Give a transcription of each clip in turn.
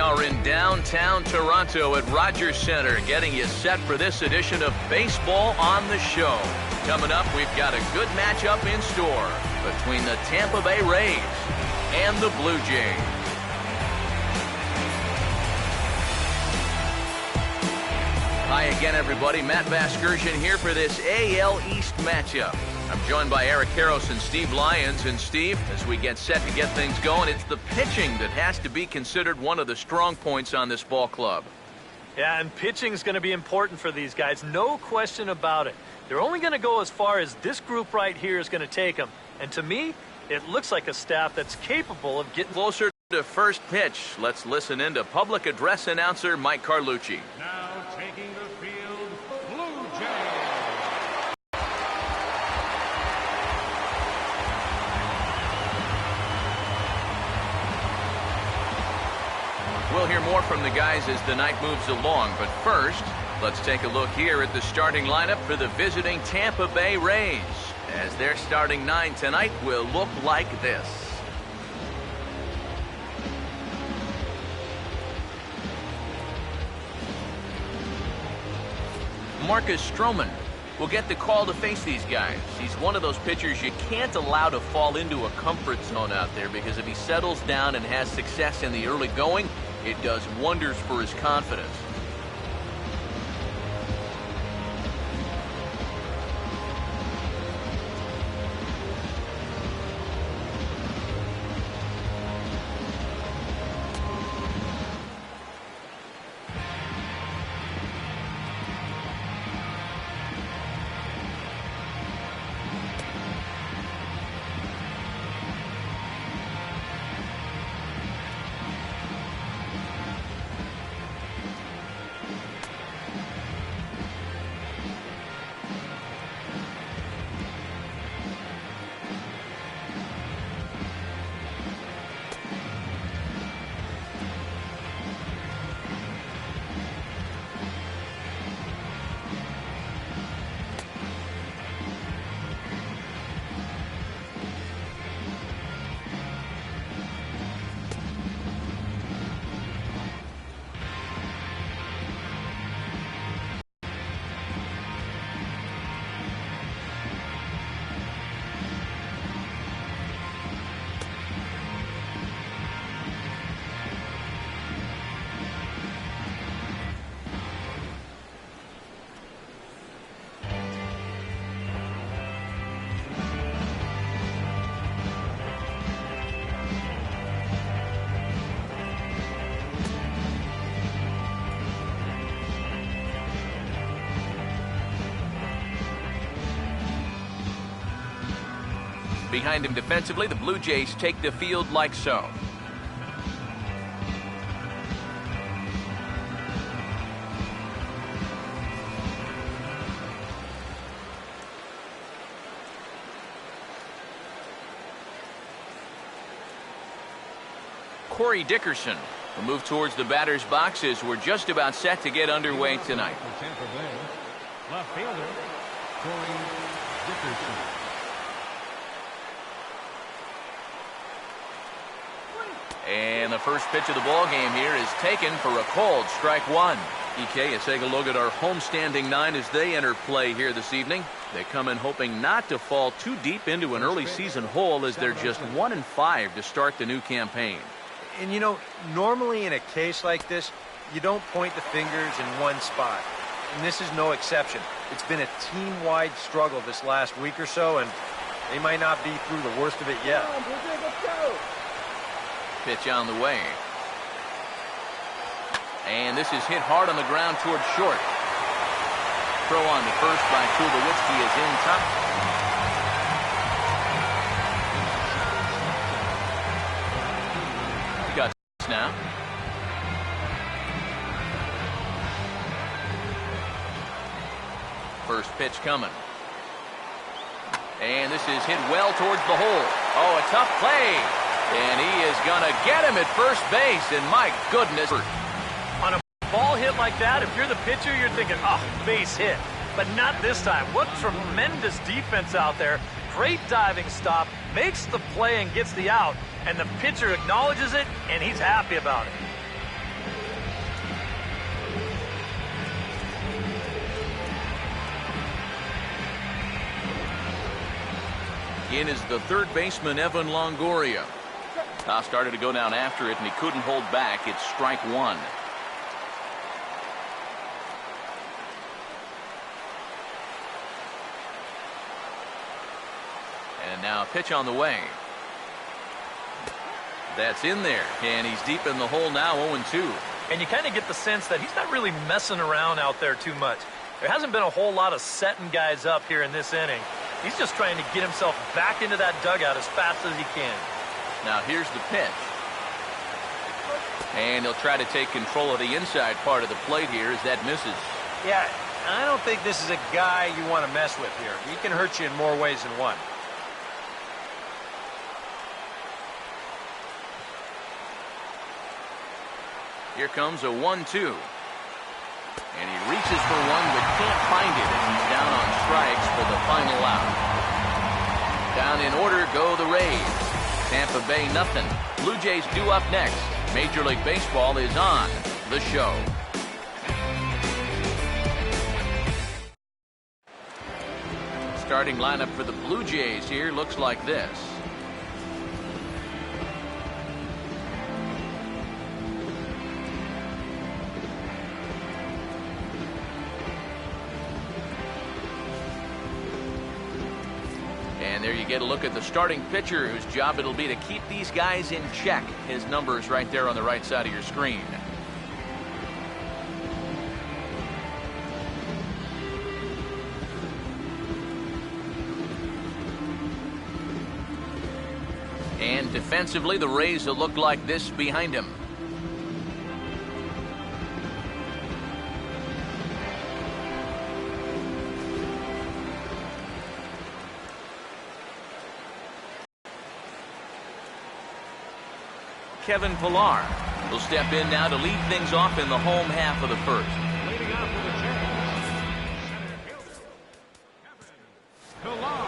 are in downtown Toronto at Rogers Centre, getting you set for this edition of Baseball on the Show. Coming up, we've got a good matchup in store between the Tampa Bay Rays and the Blue Jays. Hi again, everybody. Matt Vasgersian here for this AL East matchup. I'm joined by Eric Karros and Steve Lyons. And Steve, as we get set to get things going, it's the pitching that has to be considered one of the strong points on this ball club. Yeah, and pitching is going to be important for these guys. No question about it. They're only going to go as far as this group right here is going to take them. And to me, it looks like a staff that's capable of getting closer to first pitch. Let's listen in to public address announcer Mike Carlucci. Now taking the field, Blue Jays. We'll hear more from the guys as the night moves along, but first, let's take a look here at the starting lineup for the visiting Tampa Bay Rays, as their starting nine tonight will look like this. Marcus Stroman will get the call to face these guys. He's one of those pitchers you can't allow to fall into a comfort zone out there, because if he settles down and has success in the early going, it does wonders for his confidence. Behind him defensively, the Blue Jays take the field like so. Corey Dickerson will move towards the batter's box as we're just about set to get underway tonight. For Tampa Bay, left fielder, Corey Dickerson. And the first pitch of the ball game here is taken for a called strike one. EK, let's take a look at our homestanding nine as they enter play here this evening. They come in hoping not to fall too deep into an early season hole, as they're just 1-5 to start the new campaign. And you know, normally in a case like this, you don't point the fingers in one spot. And this is no exception. It's been a team-wide struggle this last week or so, and they might not be through the worst of it yet. Pitch on the way. And this is hit hard on the ground towards short. Throw on to first by Tulowitzki is in top. He got now. First pitch coming. And this is hit well towards the hole. Oh, a tough play. And he is going to get him at first base, and my goodness. on a ball hit like that. If you're the pitcher, you're thinking, oh, base hit. But not this time. What tremendous defense out there. Great diving stop, makes the play and gets the out, and the pitcher acknowledges it, and he's happy about it. In is the third baseman, Evan Longoria. Toss started to go down after it, and he couldn't hold back. It's strike one. And now a pitch on the way. That's in there, and he's deep in the hole now, 0-2. And you kind of get the sense that he's not really messing around out there too much. There hasn't been a whole lot of setting guys up here in this inning. He's just trying to get himself back into that dugout as fast as he can. Now here's the pitch. And he'll try to take control of the inside part of the plate here as that misses. Yeah, I don't think this is a guy you want to mess with here. He can hurt you in more ways than one. Here comes a 1-2. And he reaches for one but can't find it as he's down on strikes for the final out. Down in order go the Rays. Tampa Bay nothing. Blue Jays due up next. Major League Baseball is on the show. Starting lineup for the Blue Jays here looks like this. And there you get a look at the starting pitcher whose job it'll be to keep these guys in check. His number is right there on the right side of your screen. And defensively, the Rays will look like this behind him. Kevin Pillar will step in now to lead things off in the home half of the first. Leading off for the Jays, center fielder, Kevin Pillar.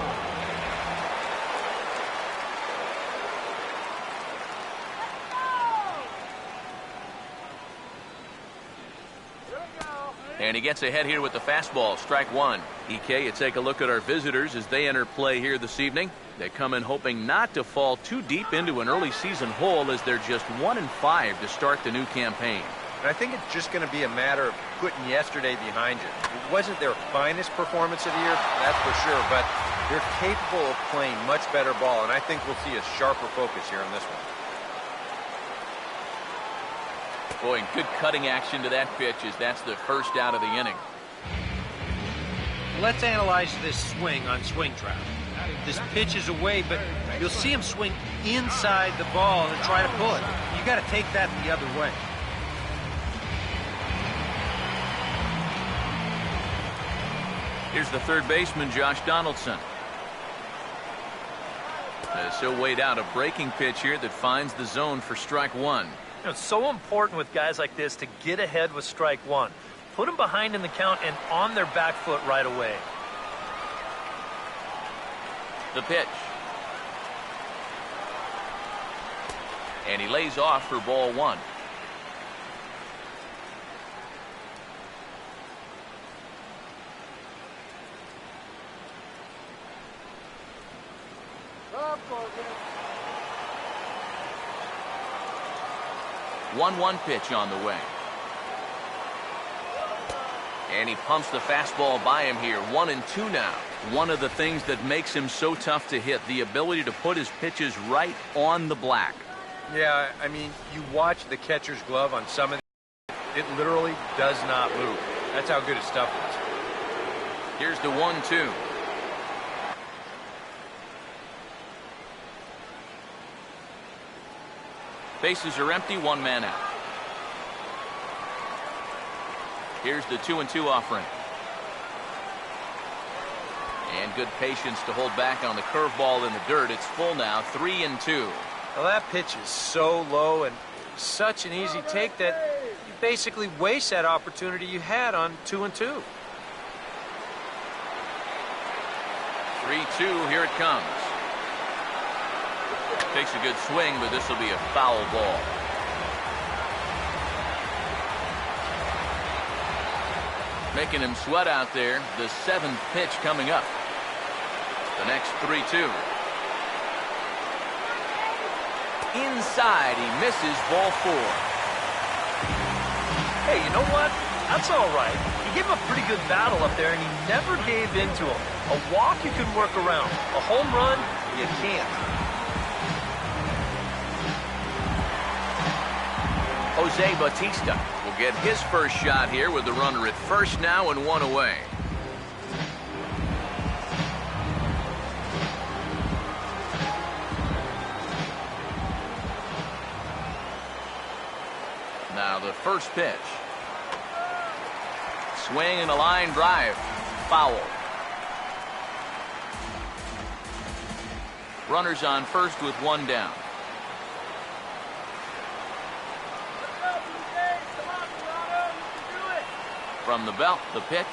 And he gets ahead here with the fastball, strike one. EK, you take a look at our visitors as they enter play here this evening. They come in hoping not to fall too deep into an early season hole as they're just 1-5 to start the new campaign. And I think it's just going to be a matter of putting yesterday behind you. It wasn't their finest performance of the year, that's for sure, but they're capable of playing much better ball, and I think we'll see a sharper focus here on this one. Boy, and good cutting action to that pitch as that's the first out of the inning. Let's analyze this swing on Swing Trap. This pitch is away, but you'll see him swing inside the ball and try to pull it. You got to take that the other way. Here's the third baseman, Josh Donaldson. As he'll wait out a breaking pitch here that finds the zone for strike one. You know, it's so important with guys like this to get ahead with strike one. Put them behind in the count and on their back foot right away. The pitch. And he lays off for ball one. One pitch on the way. And he pumps the fastball by him here. 1-2 now. One of the things that makes him so tough to hit, the ability to put his pitches right on the black. Yeah, I mean, you watch the catcher's glove on some of these, it literally does not move. That's how good his stuff is. Here's the 1-2. Bases are empty, one man out. Here's the 2-2 offering. And good patience to hold back on the curveball in the dirt. It's full now, 3-2. Well, that pitch is so low and such an easy take that you basically waste that opportunity you had on 2-2. 3-2, here it comes. Takes a good swing, but this will be a foul ball. Making him sweat out there. The seventh pitch coming up. The next 3-2. inside. He misses ball 4. Hey, you know what? That's all right. He gave him a pretty good battle up there, and he never gave in to him. A walk you can work around. A home run, you can't. Jose Bautista will get his first shot here with the runner at first now and 1 away. Now the first pitch. Swing and a line drive. Foul. Runners on first with 1 down. From the belt, the pitch.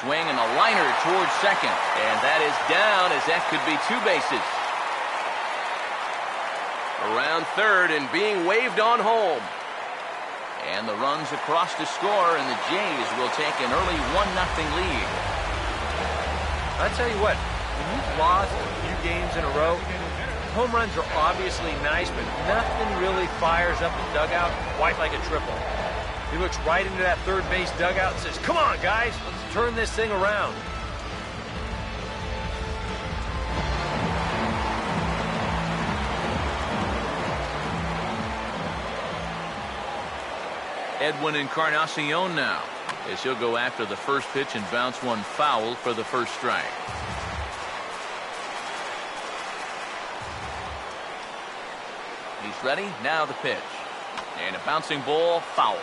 Swing and a liner towards second. And that is down, as that could be 2 bases. Around third and being waved on home. And the runs across to score, and the Jays will take an early 1-0 lead. I tell you what, when you've lost a few games in a row, home runs are obviously nice, but nothing really fires up the dugout quite like a triple. He looks right into that third base dugout and says, "Come on, guys, let's turn this thing around." Edwin Encarnacion now, as he'll go after the first pitch and bounce one foul for the first strike. He's ready. Now the pitch. And a bouncing ball, foul.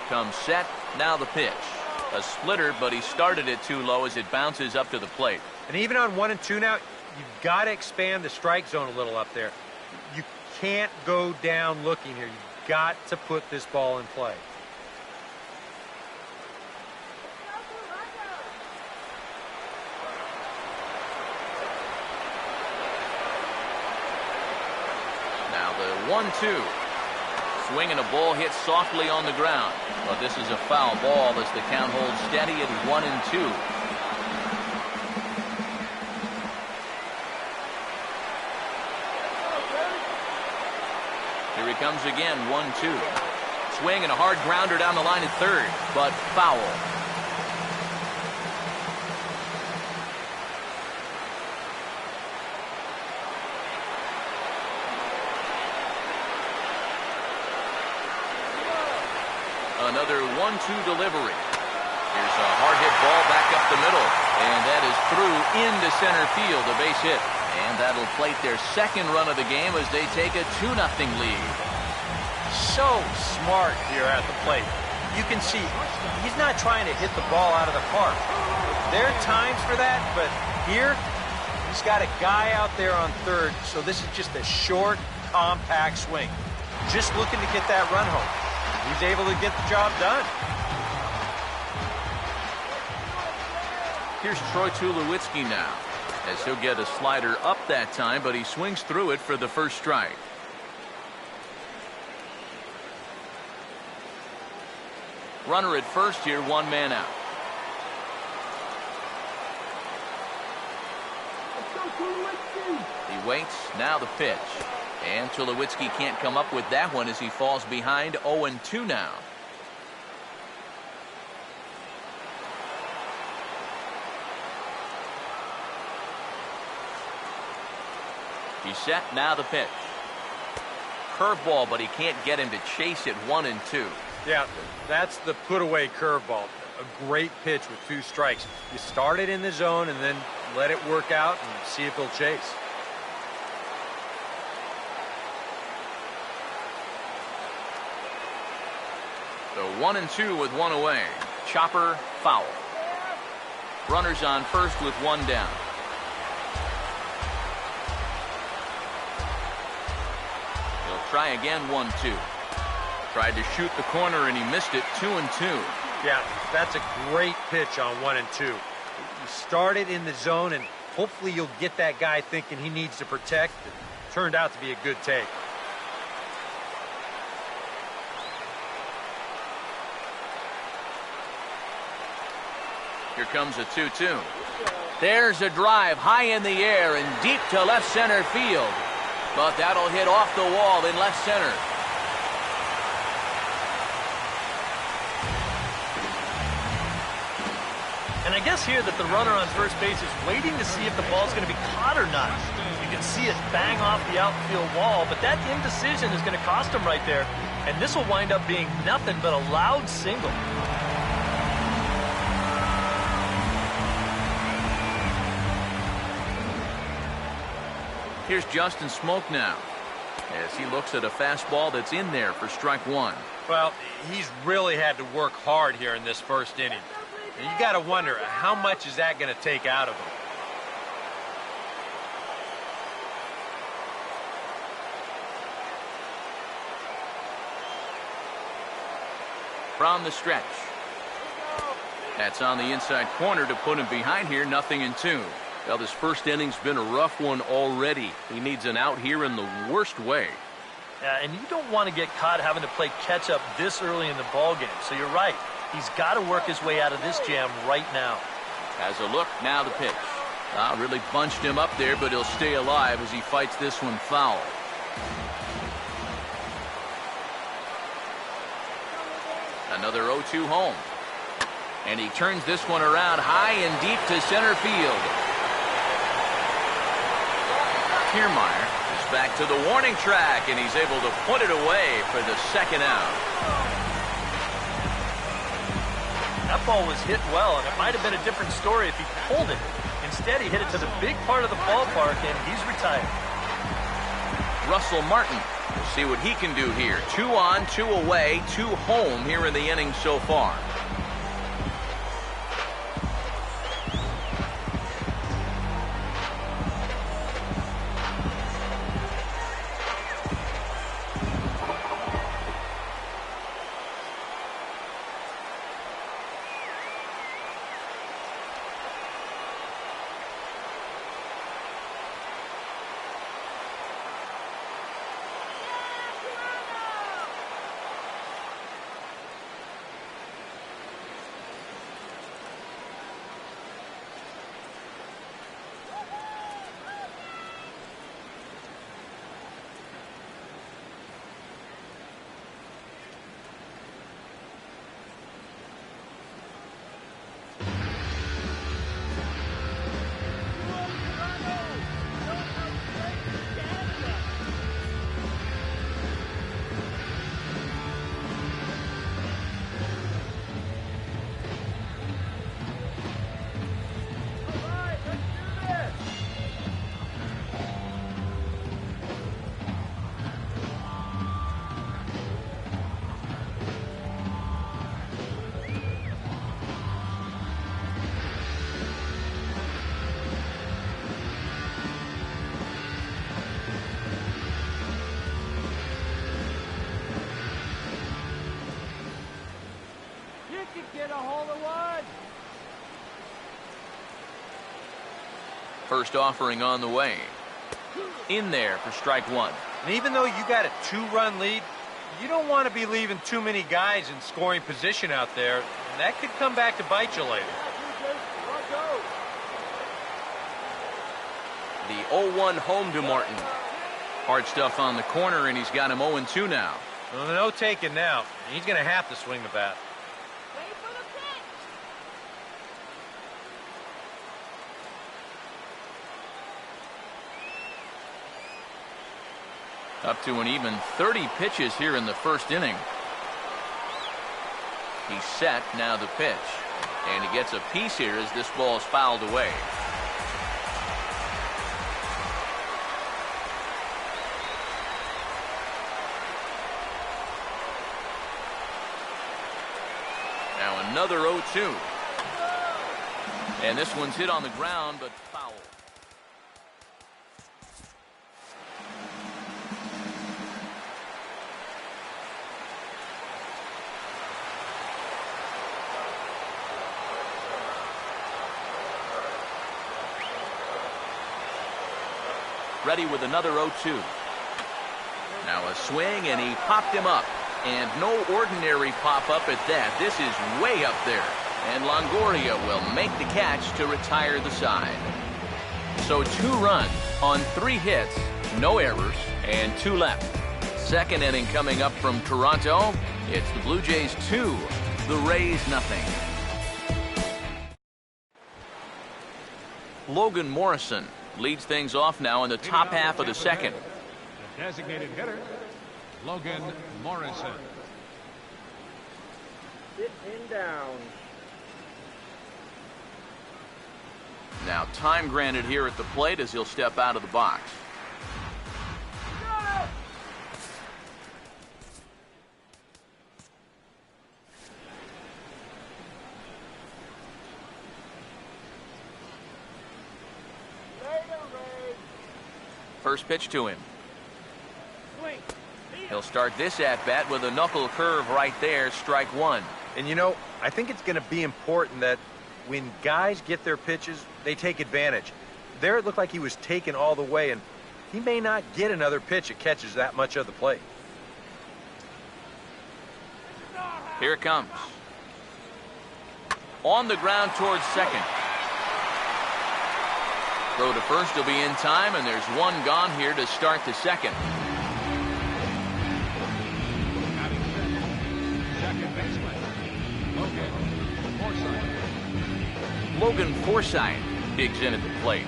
Comes set. Now the pitch. A splitter, but he started it too low as it bounces up to the plate. And even on 1 and 2 now, you've got to expand the strike zone a little up there. You can't go down looking here. You've got to put this ball in play. Now the 1-2. Swing and a ball hit softly on the ground. But this is a foul ball as the count holds steady at 1-2. Here he comes again, 1-2. Swing and a hard grounder down the line at third, but foul. Another 1-2 delivery. Here's a hard hit ball back up the middle, and that is through into center field, a base hit. And that'll plate their second run of the game as they take a 2-0 lead. So smart here at the plate. You can see he's not trying to hit the ball out of the park. There are times for that, but here he's got a guy out there on third, so this is just a short, compact swing. Just looking to get that run home. He's able to get the job done. Here's Troy Tulowitzki now, as he'll get a slider up that time, but he swings through it for the first strike. Runner at first here, 1 man out. He waits, now the pitch. And Tulowitzki can't come up with that one as he falls behind 0-2 now. He's set, now the pitch. Curveball, but he can't get him to chase it 1-2. Yeah, that's the put-away curveball. A great pitch with 2 strikes. You start it in the zone and then let it work out and see if he'll chase. So 1-2 with 1 away. Chopper, foul. Runners on first with 1 down. He'll try again, 1-2. Tried to shoot the corner and he missed it, 2-2. Yeah, that's a great pitch on 1-2. You start it in the zone and hopefully you'll get that guy thinking he needs to protect. It turned out to be a good take. Here comes a 2-2. There's a drive high in the air and deep to left center field. But that'll hit off the wall in left center. And I guess here that the runner on first base is waiting to see if the ball's going to be caught or not. You can see it bang off the outfield wall, but that indecision is going to cost him right there. And this will wind up being nothing but a loud single. Here's Justin Smoke now, as he looks at a fastball that's in there for strike one. Well, he's really had to work hard here in this first inning. And you got to wonder, how much is that going to take out of him? From the stretch. That's on the inside corner to put him behind here, 0-2. Well, this first inning's been a rough one already. He needs an out here in the worst way. Yeah, and you don't want to get caught having to play catch-up this early in the ballgame. So you're right. He's got to work his way out of this jam right now. Has a look, now the pitch. Really bunched him up there, but he'll stay alive as he fights this one foul. Another 0-2 home. And he turns this one around high and deep to center field. Kiermaier is back to the warning track, and he's able to put it away for the second out. That ball was hit well, and it might have been a different story if he pulled it. Instead, he hit it to the big part of the ballpark, and he's retired. Russell Martin. We'll see what he can do here. 2 on, 2 away, 2 home here in the inning so far. First offering on the way. In there for strike one. And even though you got a 2-run lead, you don't want to be leaving too many guys in scoring position out there. And that could come back to bite you later. The 0-1 home to Martin. Hard stuff on the corner, and he's got him 0-2 now. Well, no taking now. He's going to have to swing the bat. Up to an even 30 pitches here in the first inning. He's set, now the pitch. And he gets a piece here as this ball is fouled away. Now another 0-2. And this one's hit on the ground, but foul. Ready with another 0-2. Now a swing, and he popped him up. And no ordinary pop-up at that. This is way up there. And Longoria will make the catch to retire the side. So 2 runs on 3 hits, no errors, and 2 left. Second inning coming up from Toronto. It's the Blue Jays 2, the Rays nothing. Logan Morrison leads things off now in the top half of the second. The designated hitter, Logan Morrison. Sit him down. Now time granted here at the plate as he'll step out of the box. First pitch to him. He'll start this at-bat with a knuckle curve right there, strike 1. And you know, I think it's going to be important that when guys get their pitches, they take advantage. There it looked like he was taken all the way, and he may not get another pitch that catches that much of the plate. Here it comes. On the ground towards second. Throw to first will be in time, and there's 1 gone here to start the second. Second baseman, Logan Forsythe. Logan Forsythe digs in at the plate.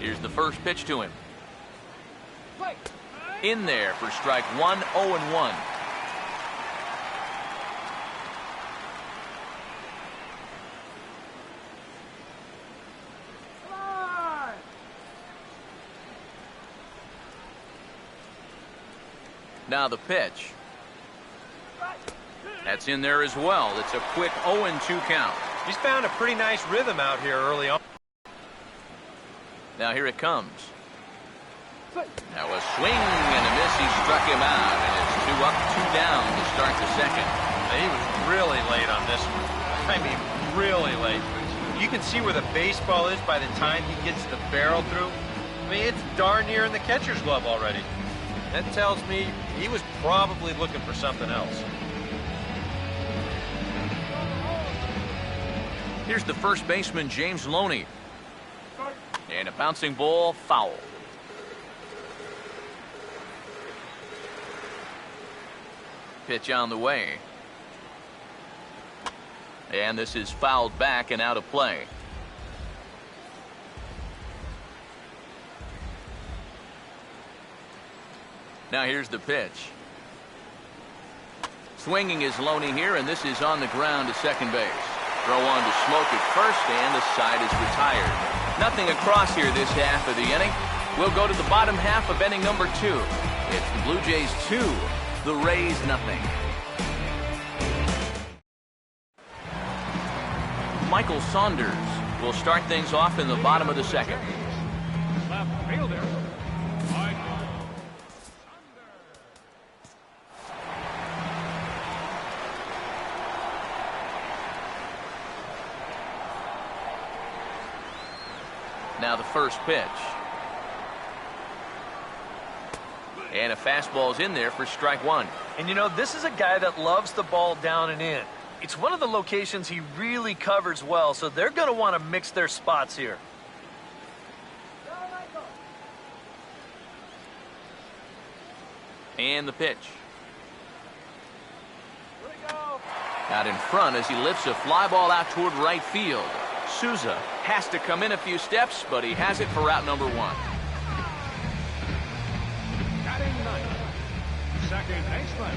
Here's the first pitch to him. In there for strike 1, 0-1. Now the pitch. That's in there as well. It's a quick 0-2 count. He's found a pretty nice rhythm out here early on. Now here it comes. Now a swing and a miss. He struck him out, and it's 2 up, 2 down to start the second. He was really late on this one. I mean, really late. You can see where the baseball is by the time he gets the barrel through. I mean, it's darn near in the catcher's glove already. That tells me he was probably looking for something else. Here's the first baseman, James Loney. And a bouncing ball, foul. Pitch on the way. And this is fouled back and out of play. Now here's the pitch. Swinging is Loney here, and this is on the ground to second base. Throw on to Smoke at first, and the side is retired. Nothing across here this half of the inning. We'll go to the bottom half of inning number 2. It's the Blue Jays 2, the Rays nothing. Michael Saunders will start things off in the bottom of the second. Left fielder, Michael Now the first pitch. And a fastball's in there for strike 1. And you know, this is a guy that loves the ball down and in. It's one of the locations he really covers well, so they're going to want to mix their spots here. And the pitch. Out in front as he lifts a fly ball out toward right field. Souza has to come in a few steps, but he has it for route number 1. batting ninth, second baseman,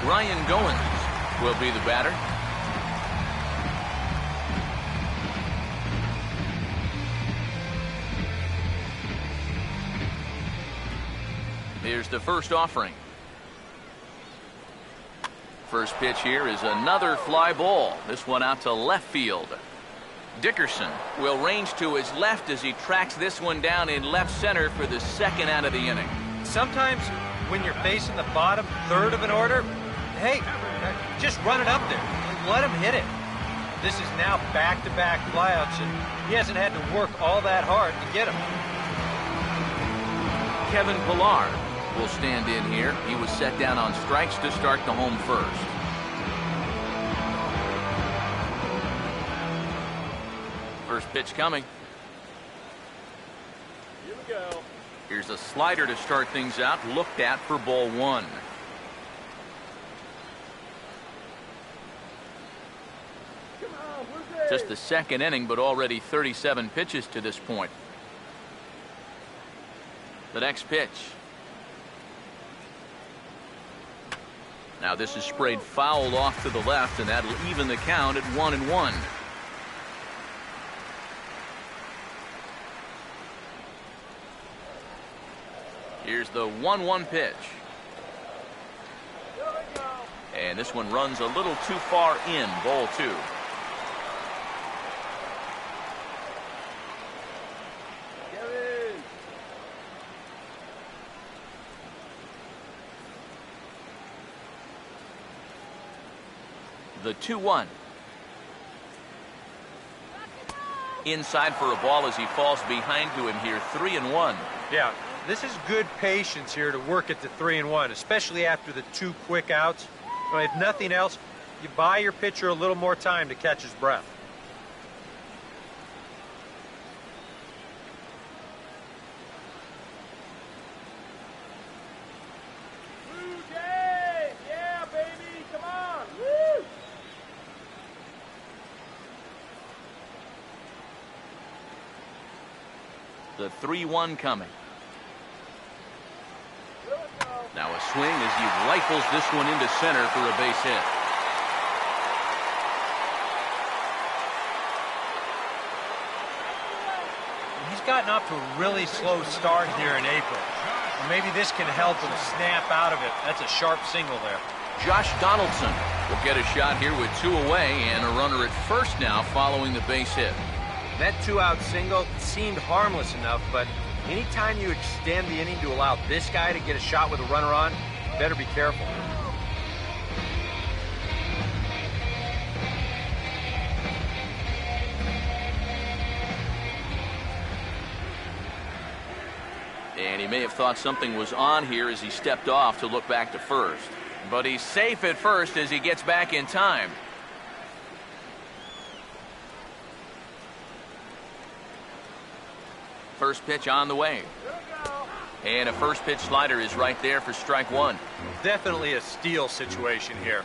Ryan Goins will be the batter. Here's the first offering. First pitch here is another fly ball. This one out to left field. Dickerson will range to his left as he tracks this one down in left center for the second out of the inning. Sometimes when you're facing the bottom third of an order, hey, just run it up there. Let him hit it. This is now back-to-back flyouts, and he hasn't had to work all that hard to get them. Kevin Pillar will stand in here. He was set down on strikes to start the home first. First pitch coming. Here we go. Here's a slider to start things out, looked at for ball one. Come on, who's Just the second inning, but already 37 pitches to this point. The next pitch. Now this is sprayed foul off to the left, and that'll even the count at 1-1. Here's the 1-1 pitch. And this one runs a little too far in, ball two. The 2-1. Inside for a ball as he falls behind to him here, 3-1. Yeah, this is good patience here to work at the 3-1, especially after the two quick outs. Well, if nothing else, you buy your pitcher a little more time to catch his breath. Yeah, baby, come on. Woo! The 3-1 coming. Now a swing as he rifles this one into center for a base hit. He's gotten off to a really slow start here in April. Or maybe this can help him snap out of it. That's a sharp single there. Josh Donaldson will get a shot here with two away and a runner at first now following the base hit. That two-out single seemed harmless enough, but anytime you extend the inning to allow this guy to get a shot with a runner on, you better be careful. And he may have thought something was on here as he stepped off to look back to first. But he's safe at first as he gets back in time. First pitch on the way. And a first pitch slider is right there for strike one. Definitely a steal situation here.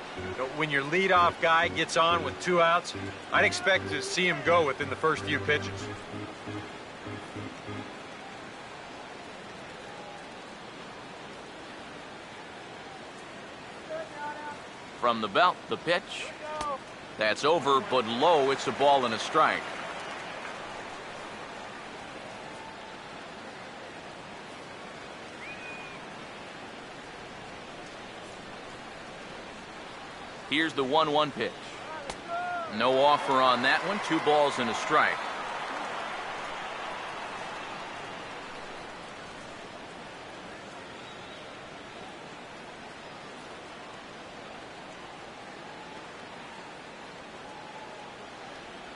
When your leadoff guy gets on with two outs, I'd expect to see him go within the first few pitches. From the belt, the pitch. That's over, but low. It's a ball and a strike. Here's the 1-1 pitch. No offer on that one. 2 balls and a strike.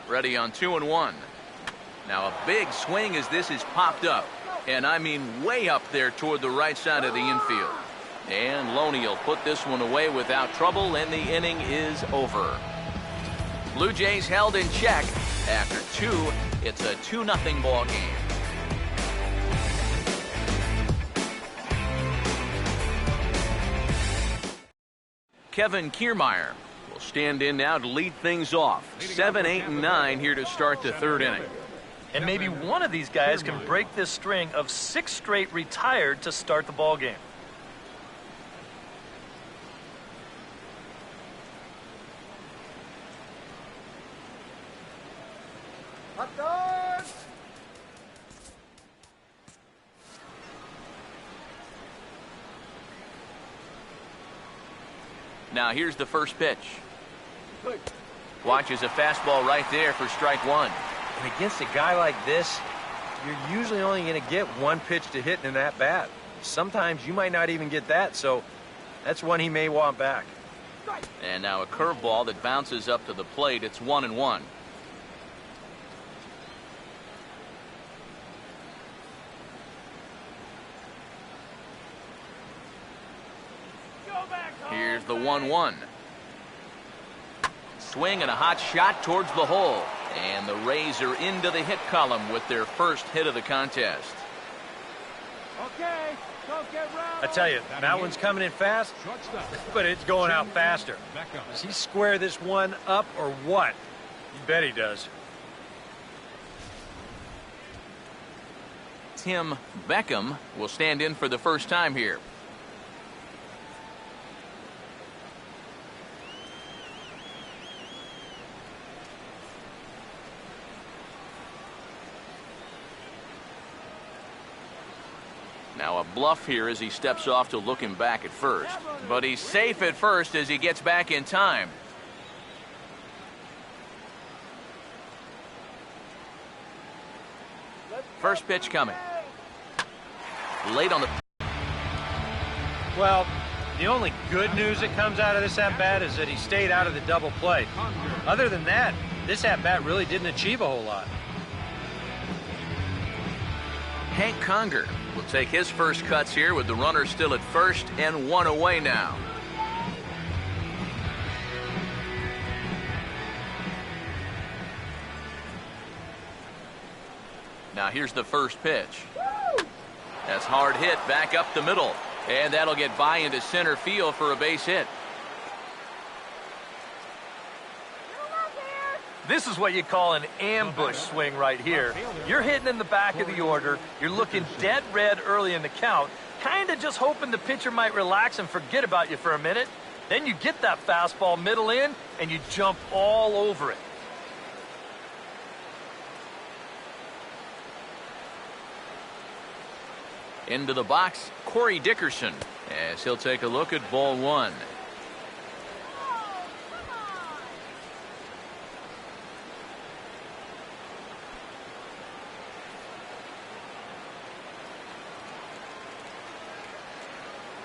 Ready on 2-1. Now a big swing as this is popped up. And I mean way up there toward the right side of the infield. And Loney will put this one away without trouble, and the inning is over. Blue Jays held in check. After 2, it's a 2-0 ball game. Kevin Kiermaier will stand in now to lead things off. 7, 8, and 9 here to start the third inning. And maybe one of these guys can break this string of 6 straight retired to start the ball game. Now here's the first pitch. Watches a fastball right there for strike one. And against a guy like this, you're usually only going to get one pitch to hit in that bat. Sometimes you might not even get that, so that's one he may want back. And now a curveball that bounces up to the plate. It's 1-1. Here's the 1-1. Swing and a hot shot towards the hole. And the Rays are into the hit column with their first hit of the contest. Okay, don't get I tell you, that one's coming in fast, but it's going out faster. Does he square this one up or what? You bet he does. Tim Beckham will stand in for the first time here. Now a bluff here as he steps off to look him back at first. But he's safe at first as he gets back in time. First pitch coming. Late on the... Well, the only good news that comes out of this at-bat is that he stayed out of the double play. Other than that, this at-bat really didn't achieve a whole lot. Hank Conger will take his first cuts here with the runner still at first and one away now. Now here's the first pitch. That's hard hit back up the middle. And that'll get by into center field for a base hit. This is what you call an ambush swing right here. You're hitting in the back of the order. You're looking dead red early in the count, kind of just hoping the pitcher might relax and forget about you for a minute. Then you get that fastball middle in, and you jump all over it. Into the box, Corey Dickerson, as he'll take a look at ball one.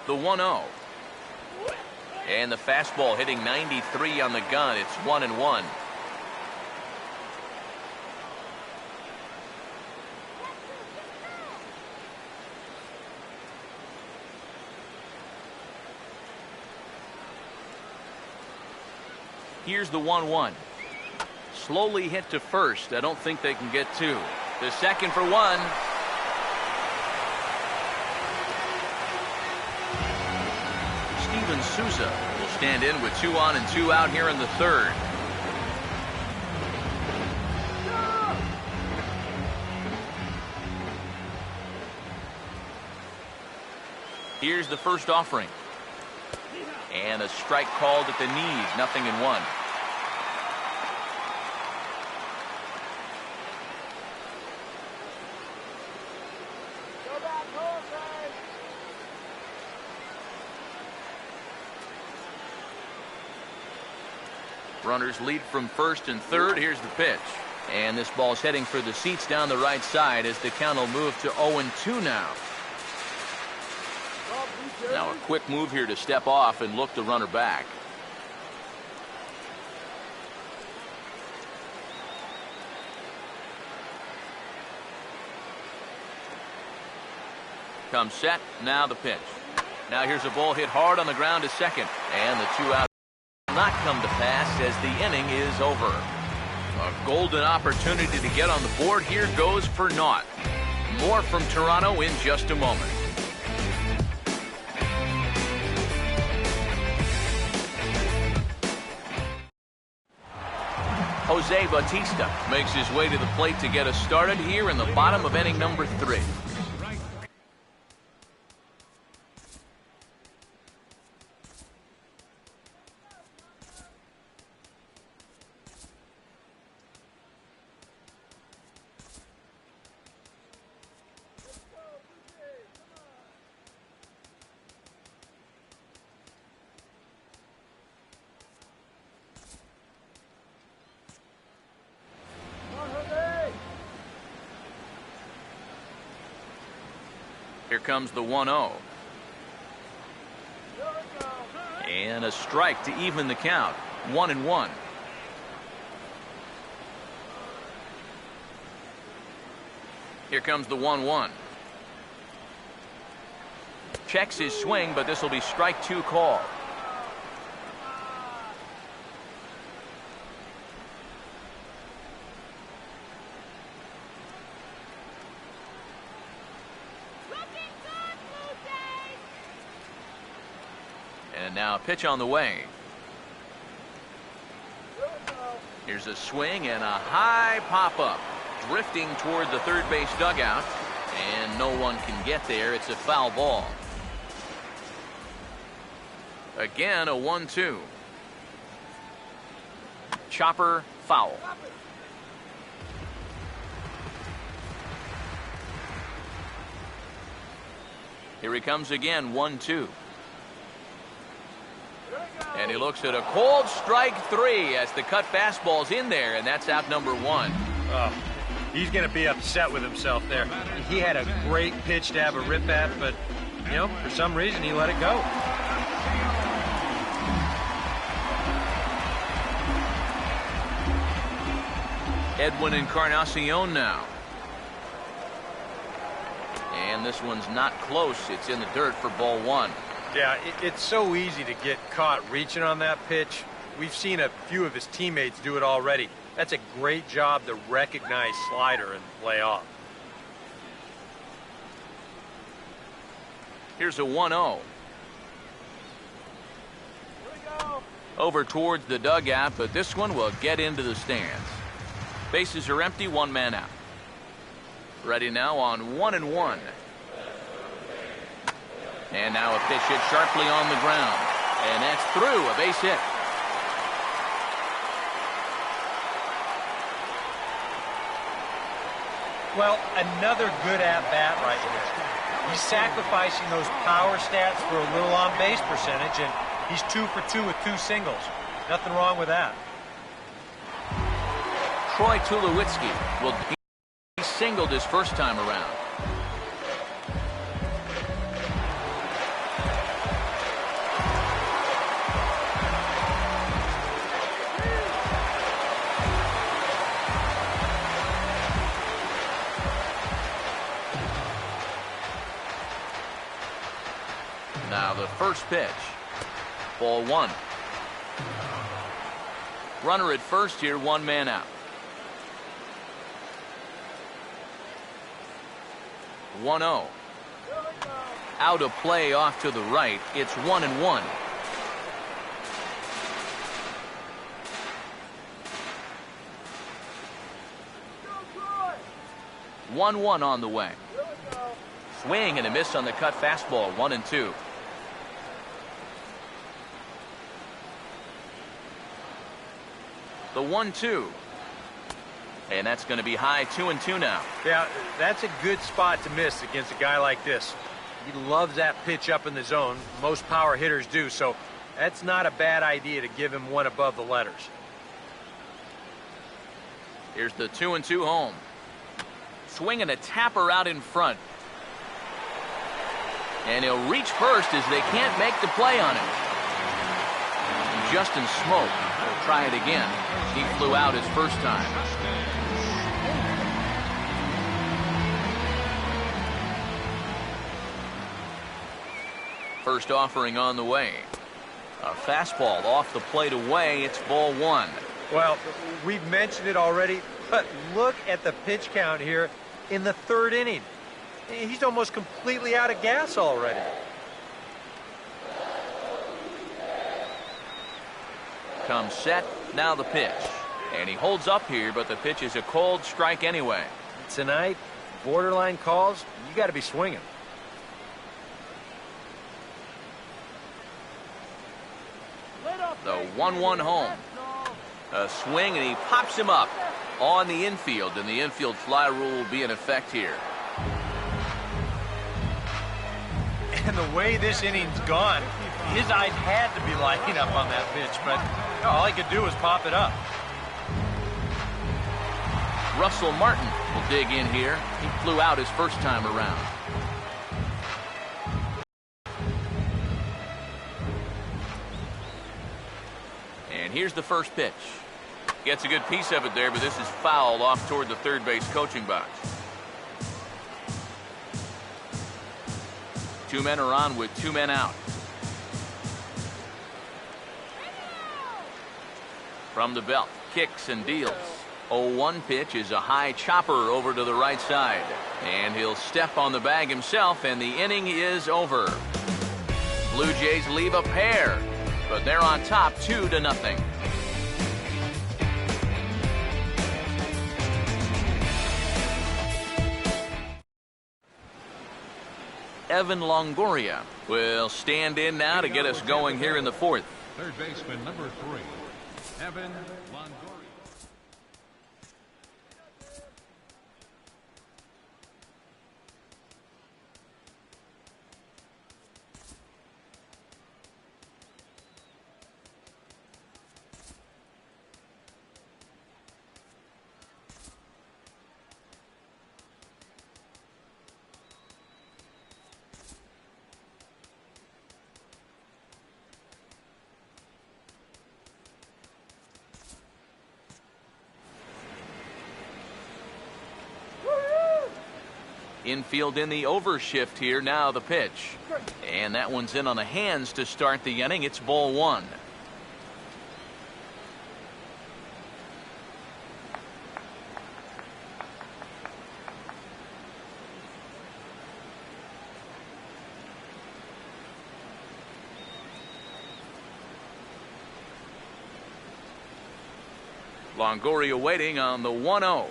The 1-0. And the fastball hitting 93 on the gun. It's 1-1. Here's the 1-1. Slowly hit to first. I don't think they can get two. The second for one. Steven Souza will stand in with 2 on and 2 out here in the third. Here's the first offering. And a strike called at the knees, 0-1. Runners lead from first and third. Here's the pitch. And this ball's heading for the seats down the right side as the count will move to 0-2 now. Now a quick move here to step off and look the runner back. Comes set. Now the pitch. Now here's a ball hit hard on the ground to second. And the 2 out will not come to pass as the inning is over. A golden opportunity to get on the board here goes for naught. More from Toronto in just a moment. Jose Bautista makes his way to the plate to get us started here in the bottom of inning number 3. Here comes the 1-0. And a strike to even the count. 1-1. Here comes the 1-1. Checks his swing, but this will be strike 2 call. And now a pitch on the way. Here's a swing and a high pop-up. Drifting toward the third base dugout. And no one can get there. It's a foul ball. Again, a 1-2. Chopper, foul. Here he comes again, 1-2. And he looks at a cold strike 3 as the cut fastball's in there, and that's out number 1. Oh, he's going to be upset with himself there. He had a great pitch to have a rip at, but, you know, for some reason he let it go. Edwin Encarnacion now. And this one's not close. It's in the dirt for ball 1. Yeah, it's so easy to get caught reaching on that pitch. We've seen a few of his teammates do it already. That's a great job to recognize slider and play off. Here's a 1-0. Over towards the dugout, but this one will get into the stands. Bases are empty, 1 man out. Ready now on 1-1. And now a pitch hit sharply on the ground. And that's through, a base hit. Well, another good at-bat right here. He's sacrificing those power stats for a little on-base percentage, and he's 2 for 2 with 2 singles. Nothing wrong with that. Troy Tulowitzki will be singled his first time around. Now the first pitch. Ball 1. Runner at first here, 1 man out. 1-0. Out of play off to the right. It's 1-1. One on the way. Swing and a miss on the cut fastball. 1-2. The 1-2. And that's going to be high. 2-2 now. Yeah, that's a good spot to miss against a guy like this. He loves that pitch up in the zone. Most power hitters do, so that's not a bad idea to give him one above the letters. Here's the 2-2 home. Swing and a tapper out in front. And he'll reach first as they can't make the play on him. Justin Smoke will try it again. He flew out his first time. First offering on the way. A fastball off the plate away. It's ball 1. Well, we've mentioned it already, but look at the pitch count here in the 3rd inning. He's almost completely out of gas already. Comes set. Now the pitch. And he holds up here, but the pitch is a cold strike anyway. Tonight, borderline calls, you got to be swinging. The 1-1 home. A swing, and he pops him up on the infield, and the infield fly rule will be in effect here. And the way this inning's gone, his eyes had to be lighting up on that pitch, but all he could do was pop it up. Russell Martin will dig in here. He flew out his first time around. here's the first pitch. Gets a good piece of it there, but this is foul off toward the third base coaching box. 2 men are on with 2 men out. From the belt, kicks and deals. 0-1 pitch is a high chopper over to the right side. And he'll step on the bag himself, and the inning is over. Blue Jays leave a pair, but they're on top 2-0. Evan Longoria will stand in now to get us going here in the fourth. Third baseman number 3, Evan Longoria. Infield in the overshift here. Now the pitch. And that one's in on the hands to start the inning. It's ball 1. Longoria waiting on the 1-0.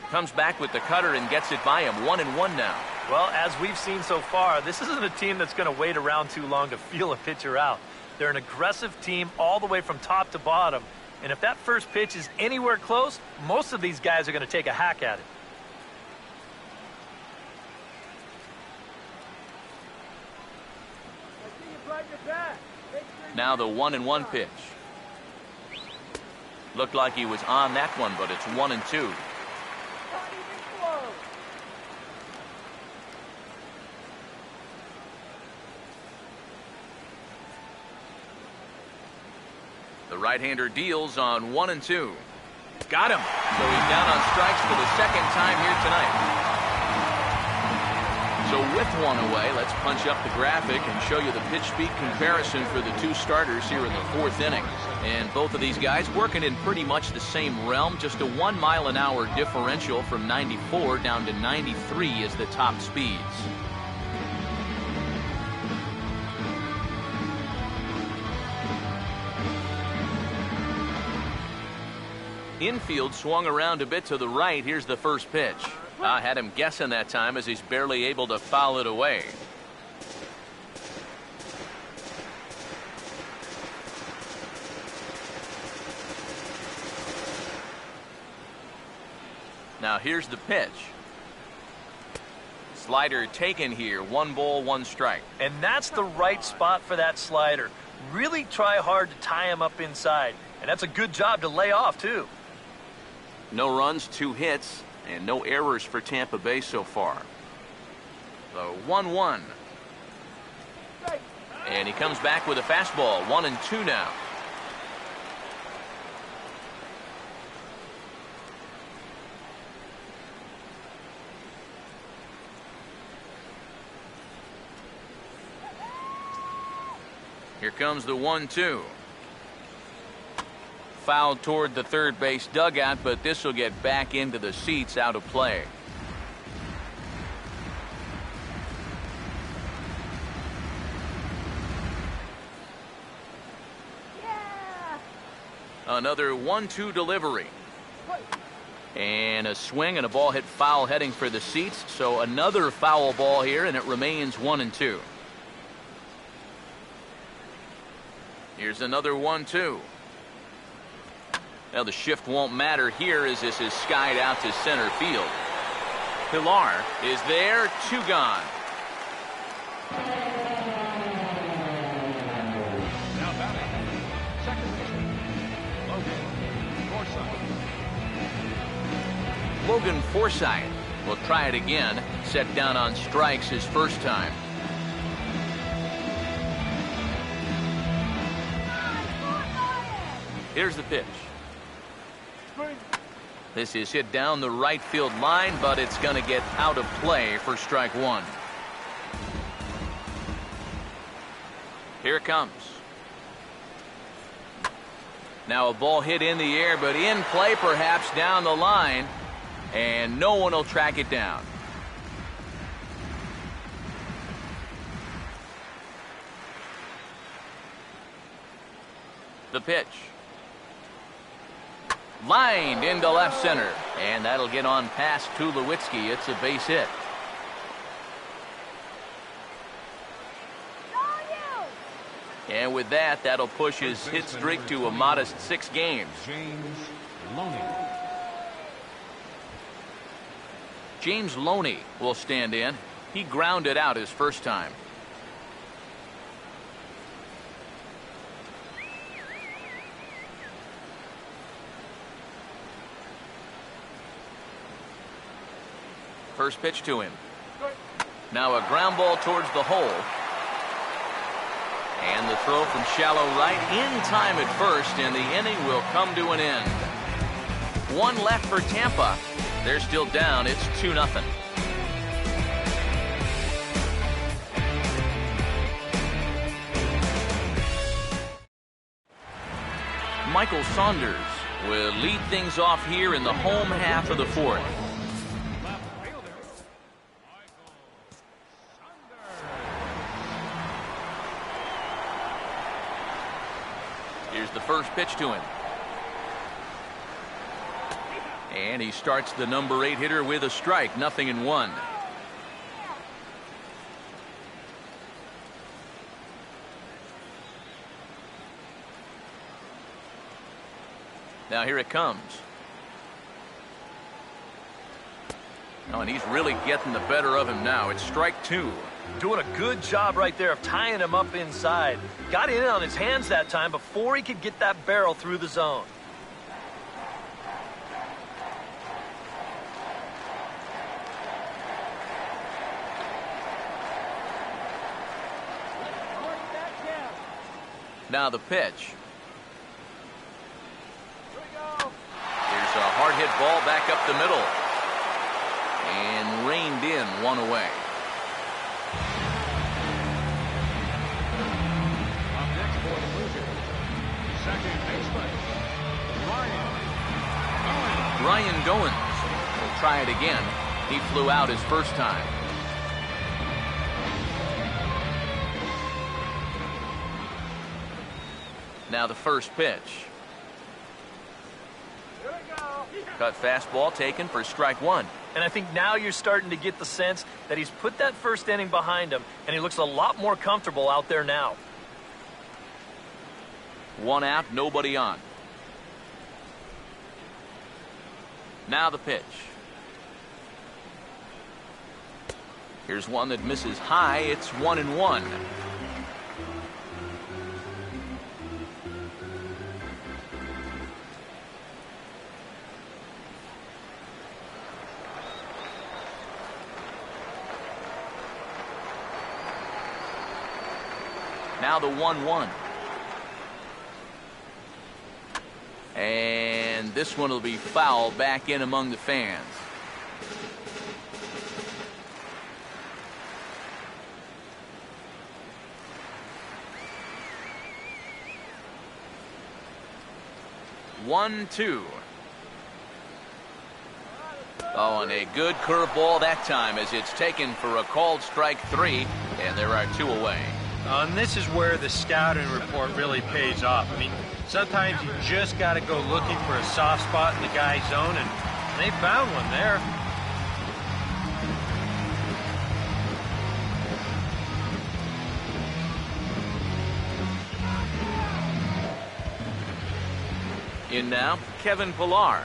Comes back with the cutter and gets it by him. 1-1 now. Well, as we've seen so far, this isn't a team that's going to wait around too long to feel a pitcher out. They're an aggressive team all the way from top to bottom. And if that first pitch is anywhere close, most of these guys are going to take a hack at it. Now the 1-1 pitch. Looked like he was on that one, but it's 1-2. The right-hander deals on 1-2. Got him. So he's down on strikes for the second time here tonight. So with one away, let's punch up the graphic and show you the pitch speed comparison for the 2 starters here in the 4th inning. And both of these guys working in pretty much the same realm. Just a 1 mile an hour differential from 94 down to 93 is the top speeds. Infield swung around a bit to the right. Here's the first pitch. I had him guessing that time as he's barely able to foul it away. Now here's the pitch. Slider taken here. 1 ball, 1 strike. And that's the right spot for that slider. Really try hard to tie him up inside. And that's a good job to lay off, too. No runs, 2 hits, and no errors for Tampa Bay so far. The 1-1. And he comes back with a fastball. 1-2 now. Here comes the 1-2. Fouled toward the third base dugout, but this will get back into the seats, out of play. Yeah. Another 1-2 delivery. And a swing and a ball hit foul heading for the seats. So another foul ball here, and it remains 1-2. Here's another 1-2. Now the shift won't matter here as this is skied out to center field. Pilar is there, 2 gone. Now batting, second baseman, Logan Forsythe. Logan Forsythe will try it again. Set down on strikes his first time. Here's the pitch. This is hit down the right field line, but it's going to get out of play for strike one. Here it comes. Now a ball hit in the air, but in play perhaps down the line, and no one will track it down. The pitch. Lined into left center, and that'll get on past Tulowitzki. It's a base hit. And with that, that'll push his hit streak to a modest 6 games. James Loney will stand in. He grounded out his first time. First pitch to him. Now a ground ball towards the hole. And the throw from shallow right in time at first, and the inning will come to an end. One left for Tampa. They're still down. It's 2-0. Michael Saunders will lead things off here in the home half of the fourth. Here's the first pitch to him. And he starts the number 8 hitter with a strike, 0-1. Now here it comes. Oh, and he's really getting the better of him now. It's strike 2. Doing a good job right there of tying him up inside. Got in on his hands that time before he could get that barrel through the zone. Now the pitch. Here's a hard hit ball back up the middle. And reined in, one away. Up next for the Blue Jays, second baseman, Ryan Goins will try it again. He flew out his first time. Now the first pitch. Cut fastball taken for strike 1. And I think now you're starting to get the sense that he's put that first inning behind him, and he looks a lot more comfortable out there now. 1 out, nobody on. Now the pitch. Here's one that misses high. It's 1-1. Now the 1-1. And this one will be foul back in among the fans. One, two. Oh, and a good curveball that time as it's taken for a called strike 3, and there are 2 away. And this is where the scouting report really pays off. I mean, sometimes you just got to go looking for a soft spot in the guy's zone, and they found one there. In now, Kevin Pillar.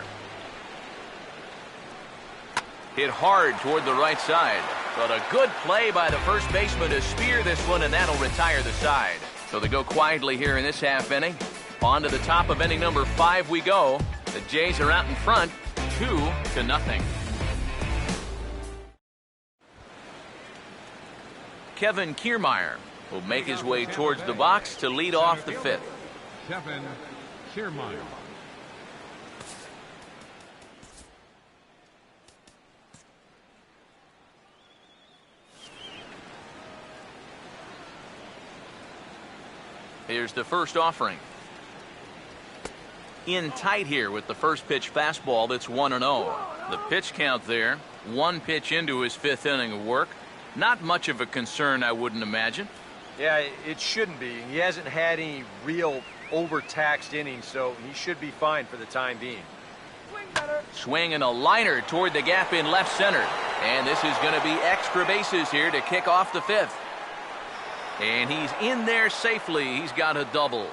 Hit hard toward the right side. But a good play by the first baseman to spear this one, and that'll retire the side. So they go quietly here in this half inning. On to the top of inning number 5 we go. The Jays are out in front, 2-0. Kevin Kiermaier will make his way towards the box to lead off the 5th. Kevin Kiermaier. Here's the first offering. In tight here with the first pitch fastball that's 1-0. The pitch count there, one pitch into his fifth inning of work. Not much of a concern, I wouldn't imagine. Yeah, it shouldn't be. He hasn't had any real overtaxed innings, so he should be fine for the time being. Swinging a liner toward the gap in left center. And this is going to be extra bases here to kick off the fifth. And he's in there safely. He's got a double.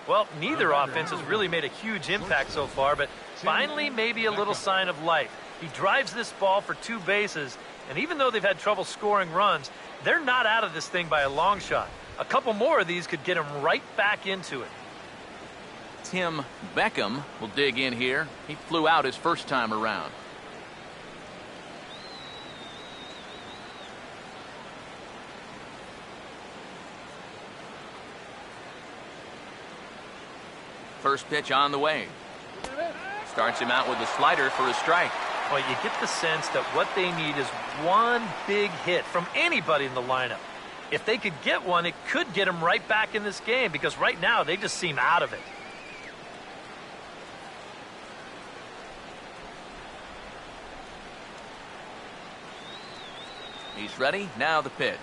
Well, neither offense has really made a huge impact so far, but finally maybe a little sign of life. He drives this ball for 2 bases, and even though they've had trouble scoring runs, they're not out of this thing by a long shot. A couple more of these could get him right back into it. Tim Beckham will dig in here. He flew out his first time around. First pitch on the way. Starts him out with a slider for a strike. Well, you get the sense that what they need is one big hit from anybody in the lineup. If they could get one, it could get them right back in this game, because right now they just seem out of it. He's ready. Now the pitch.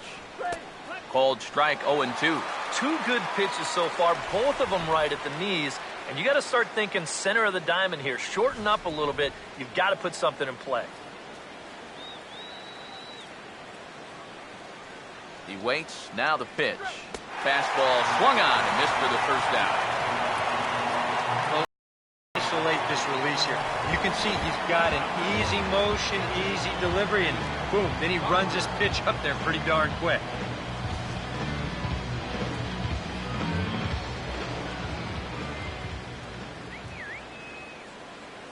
Called strike 0-2. 2 good pitches so far, both of them right at the knees. And you got to start thinking center of the diamond here. Shorten up a little bit. You've got to put something in play. He waits. Now the pitch. Fastball swung on and missed for the first out. Isolate this release here. You can see he's got an easy motion, easy delivery, and boom, then he runs his pitch up there pretty darn quick.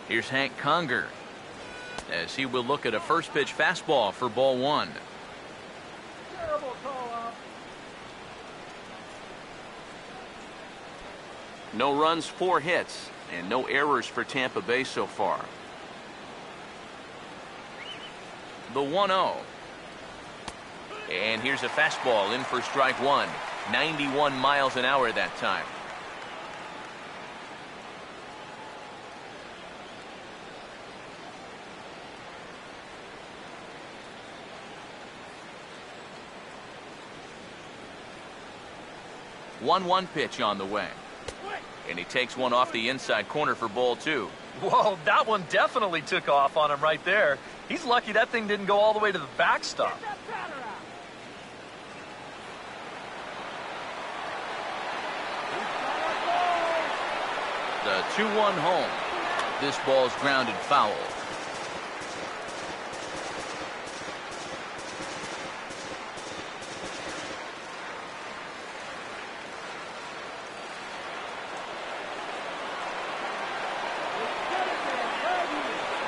Here's Hank Conger as he will look at a first pitch fastball for ball 1. Terrible call-out. No runs, 4 hits, and no errors for Tampa Bay so far. The 1-0. And here's a fastball in for strike 1. 91 miles an hour that time. One pitch on the way. And he takes one off the inside corner for ball 2. Whoa, that one definitely took off on him right there. He's lucky that thing didn't go all the way to the backstop. The 2-1 home. This ball's grounded foul.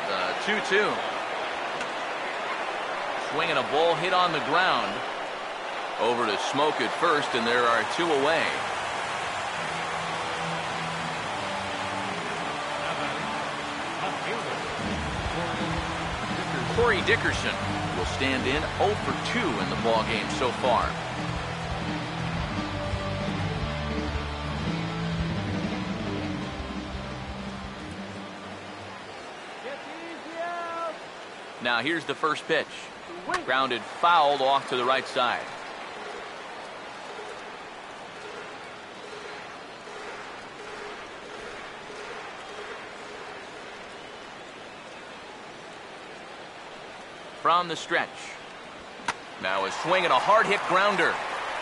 The 2-2. Swinging a ball hit on the ground. Over to Smoke at first, and there are 2 away. Corey Dickerson will stand in 0 for 2 in the ball game so far. Now here's the first pitch. Grounded fouled off to the right side. From the stretch. Now a swing and a hard hit grounder.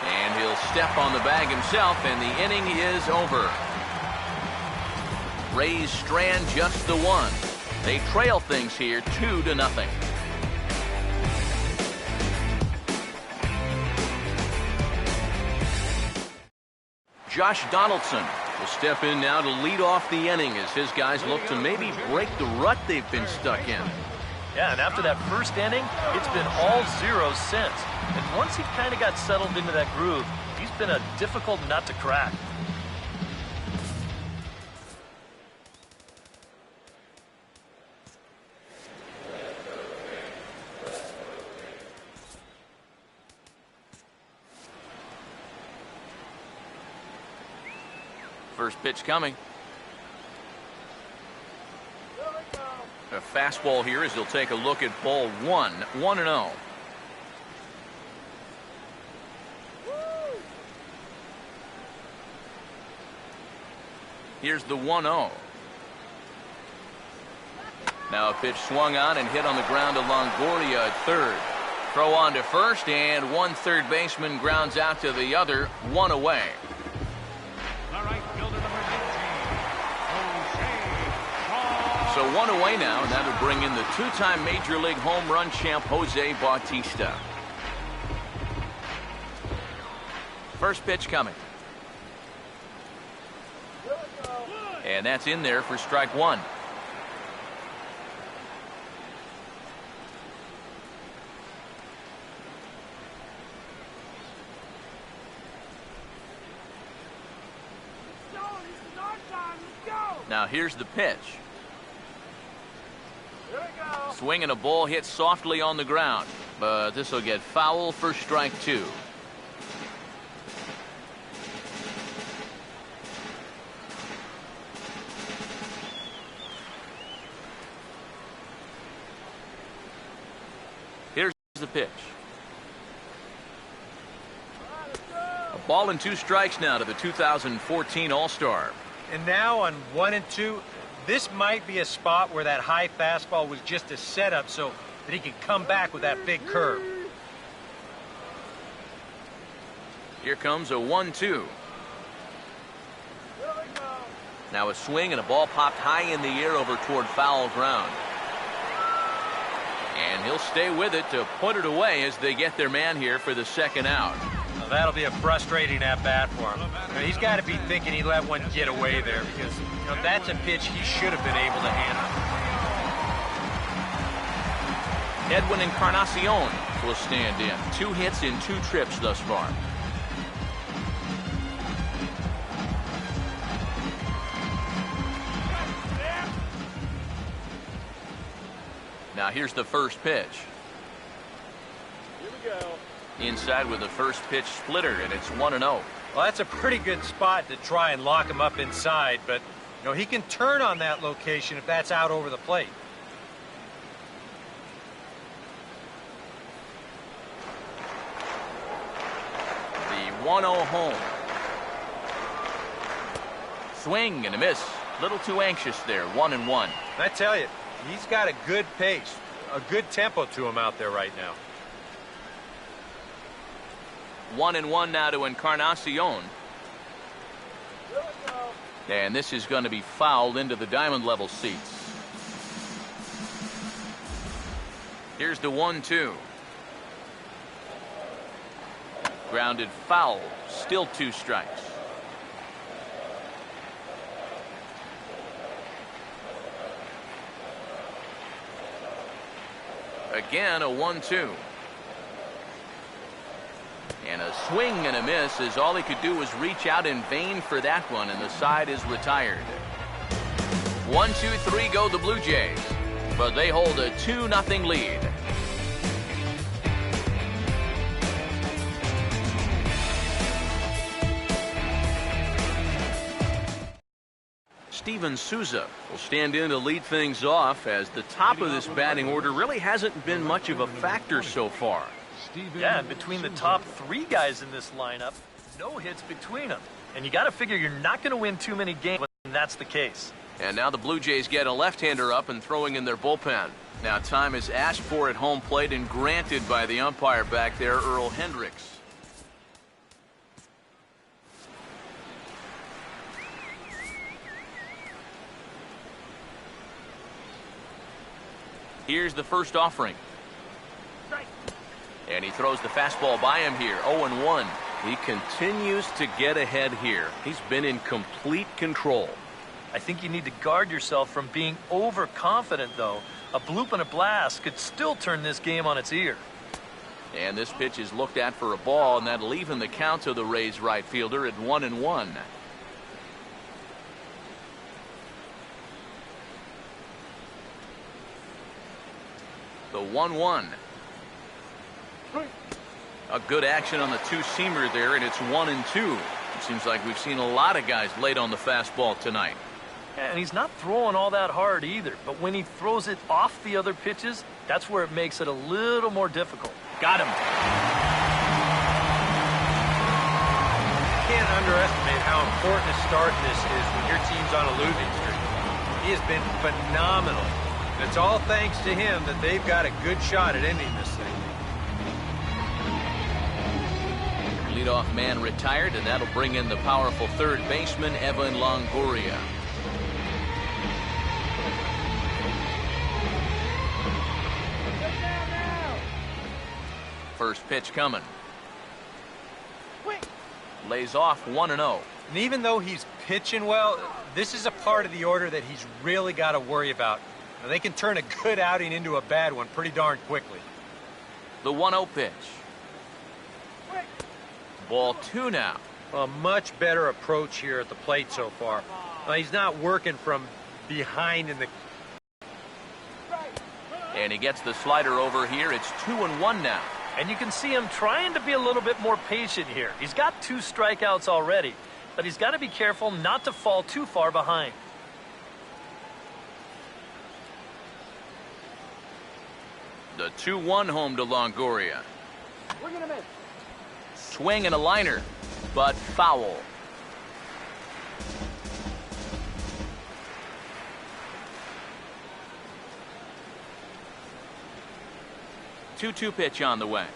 And he'll step on the bag himself, and the inning is over. Rays strand just the 1. They trail things here 2-0. Josh Donaldson will step in now to lead off the inning as his guys look to maybe break the rut they've been stuck in. Yeah, and after that first inning, it's been all zeros since. And once he kind of got settled into that groove, he's been a difficult nut to crack. First pitch coming. A fastball here as he'll take a look at ball one. 1-0. Here's the 1-0. Now a pitch swung on and hit on the ground to Longoria at third. Throw on to first, and one third baseman grounds out to the other. One away. The right fielder, number 19, So one away now, and that'll bring in the two-time Major League home run champ Jose Bautista. First pitch coming. And that's in there for strike one. Now here's the pitch. Swing and a ball hit softly on the ground, but this will get foul for strike two. Here's the pitch. A ball and two strikes now to the 2014 All-Star. And now on 1 and 2, this might be a spot where that high fastball was just a setup so that he can come back with that big curve. Here comes a 1-2. Now a swing and a ball popped high in the air over toward foul ground. And he'll stay with it to put it away as they get their man here for the second out. Well, that'll be a frustrating at-bat for him. He's got to be thinking he let one get away there because that's a pitch he should have been able to handle. Edwin Encarnacion will stand in. 2 hits in 2 trips thus far. Now here's the first pitch. Here we go. Inside with the first pitch splitter, and it's 1-0. Well, that's a pretty good spot to try and lock him up inside, but he can turn on that location if that's out over the plate. The 1-0 home. Swing and a miss. Little too anxious there. 1-1. I tell you, he's got a good pace, a good tempo to him out there right now. 1-1 now to Encarnacion. And this is going to be fouled into the diamond level seats. Here's the 1-2. Grounded foul. Still 2 strikes. Again a 1-2. And a swing and a miss as all he could do was reach out in vain for that one, and the side is retired. 1-2-3 go the Blue Jays, but they hold a 2-0 lead. Steven Souza will stand in to lead things off as the top of this batting order really hasn't been much of a factor so far. Yeah, and between the top 3 guys in this lineup, no hits between them. And you got to figure you're not going to win too many games when that's the case. And now the Blue Jays get a left-hander up and throwing in their bullpen. Now time is asked for at home plate and granted by the umpire back there, Earl Hendricks. Here's the first offering. And he throws the fastball by him here. 0-1. He continues to get ahead here. He's been in complete control. I think you need to guard yourself from being overconfident, though. A bloop and a blast could still turn this game on its ear. And this pitch is looked at for a ball, and that'll even the count to the Rays right fielder at 1-1. The 1-1. A good action on the two-seamer there, and it's 1-2. It seems like we've seen a lot of guys late on the fastball tonight. Yeah, and he's not throwing all that hard either. But when he throws it off the other pitches, that's where it makes it a little more difficult. Got him. Can't underestimate how important a start this is when your team's on a losing streak. He has been phenomenal. And it's all thanks to him that they've got a good shot at ending this thing. Leadoff man retired, and that'll bring in the powerful third baseman, Evan Longoria. First pitch coming. Lays off 1-0. And even though he's pitching well, this is a part of the order that he's really got to worry about. Now, they can turn a good outing into a bad one pretty darn quickly. The 1-0 pitch. Ball 2 now. A much better approach here at the plate so far. He's not working from behind in the... And he gets the slider over here. It's 2-1 now. And you can see him trying to be a little bit more patient here. He's got 2 strikeouts already, but he's got to be careful not to fall too far behind. The 2-1 home to Longoria. Swing and a liner, but foul. Two pitch on the way.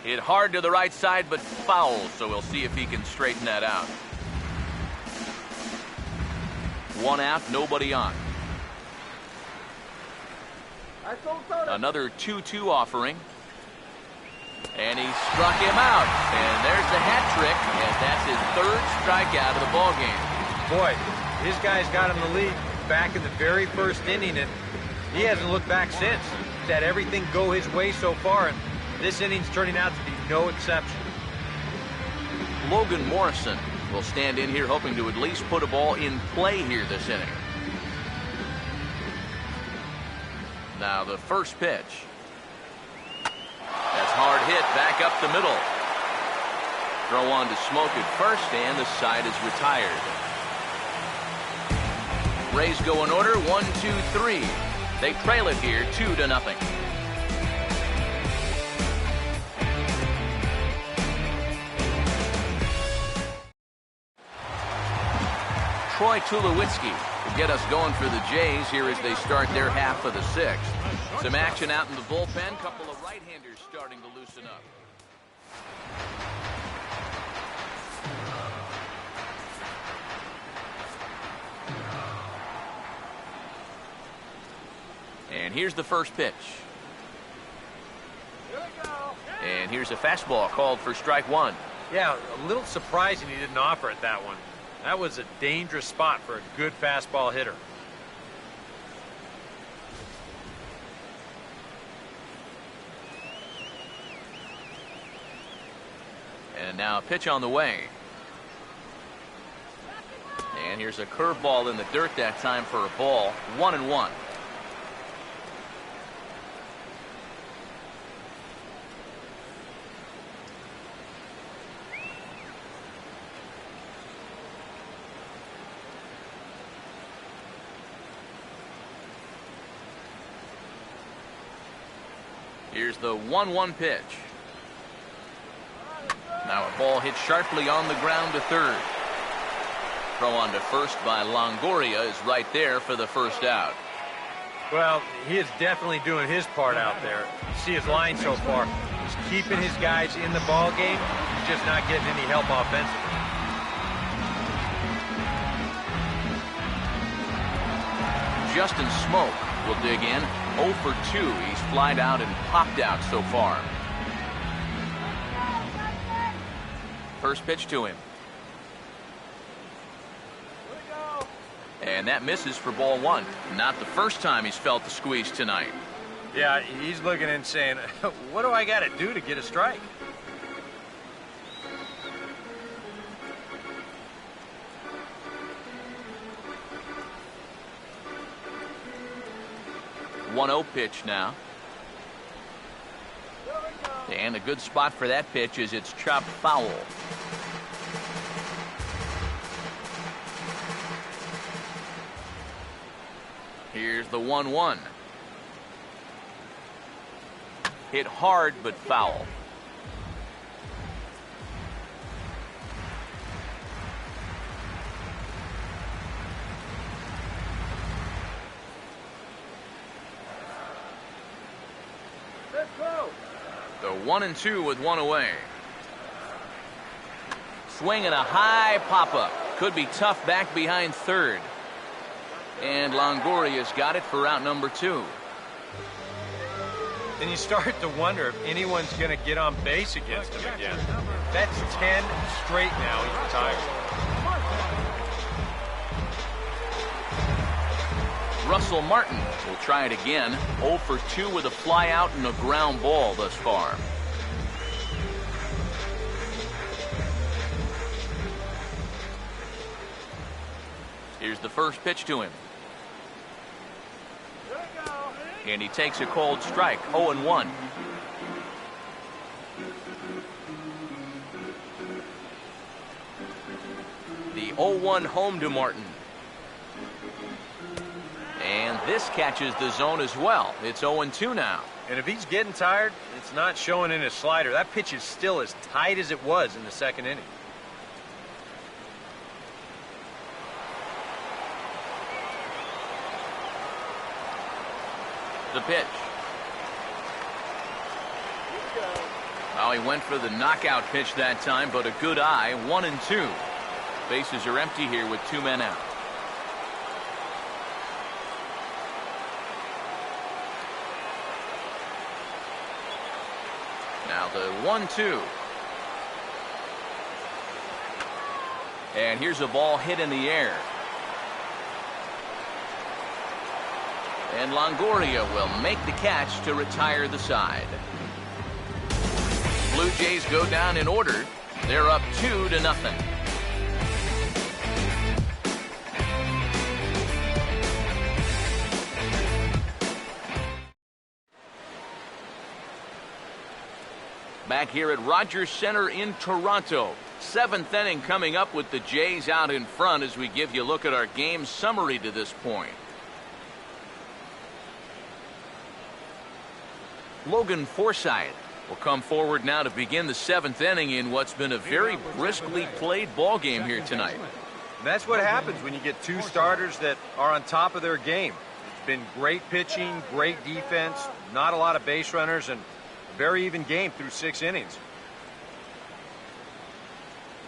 Hit hard to the right side, but foul, so we'll see if he can straighten that out. 1 out, nobody on. Another 2-2 offering. And he struck him out. And there's the hat trick, and that's his 3rd strikeout of the ballgame. Boy, his guy's got him the lead back in the very first inning, and he hasn't looked back since. He's had everything go his way so far, and this inning's turning out to be no exception. Logan Morrison will stand in here hoping to at least put a ball in play here this inning. Now the first pitch. That's hard hit back up the middle. Throw on to Smoke at first, and the side is retired. Rays go in order, 1-2-3. They trail it here 2-0. Troy Tulowitzki will get us going for the Jays here as they start their half of the 6th. Some action out in the bullpen. Couple of right-handers starting to loosen up. And here's the first pitch. And here's a fastball called for strike 1. Yeah, a little surprising he didn't offer it that one. That was a dangerous spot for a good fastball hitter. And now a pitch on the way. And here's a curveball in the dirt that time for a ball. 1-1. Here's the 1-1 pitch. Now a ball hit sharply on the ground to third. Throw on to first by Longoria is right there for the first out. Well, he is definitely doing his part out there. You see his line so far. He's keeping his guys in the ball game. He's just not getting any help offensively. Justin Smoke will dig in. 0 for 2. He's flied out and popped out so far. First pitch to him. And that misses for ball 1. Not the first time he's felt the squeeze tonight. Yeah, he's looking and saying, what do I got to do to get a strike? One 1-0 pitch now. And a good spot for that pitch is it's chopped foul. Here's the 1-1. Hit hard but foul. The 1-2 with one away. Swing and a high pop-up. Could be tough back behind third. And Longoria's got it for out number 2. Then you start to wonder if anyone's going to get on base against him again. That's 10 straight now he's retired. Russell Martin will try it again. 0 for 2 with a fly out and a ground ball thus far. Here's the first pitch to him. And he takes a cold strike. 0-1. The 0-1 home to Martin. And this catches the zone as well. It's 0-2 now. And if he's getting tired, it's not showing in his slider. That pitch is still as tight as it was in the second inning. The pitch. Well, he went for the knockout pitch that time, but a good eye. 1-2. Bases are empty here with 2 men out. Now the 1-2. And here's a ball hit in the air. And Longoria will make the catch to retire the side. Blue Jays go down in order. They're up 2-0. Back here at Rogers Center in Toronto. 7th inning coming up with the Jays out in front as we give you a look at our game summary to this point. Logan Forsythe will come forward now to begin the 7th inning in what's been a very briskly played ball game here tonight. And that's what happens when you get 2 starters that are on top of their game. It's been great pitching, great defense, not a lot of base runners, and a very even game through 6 innings.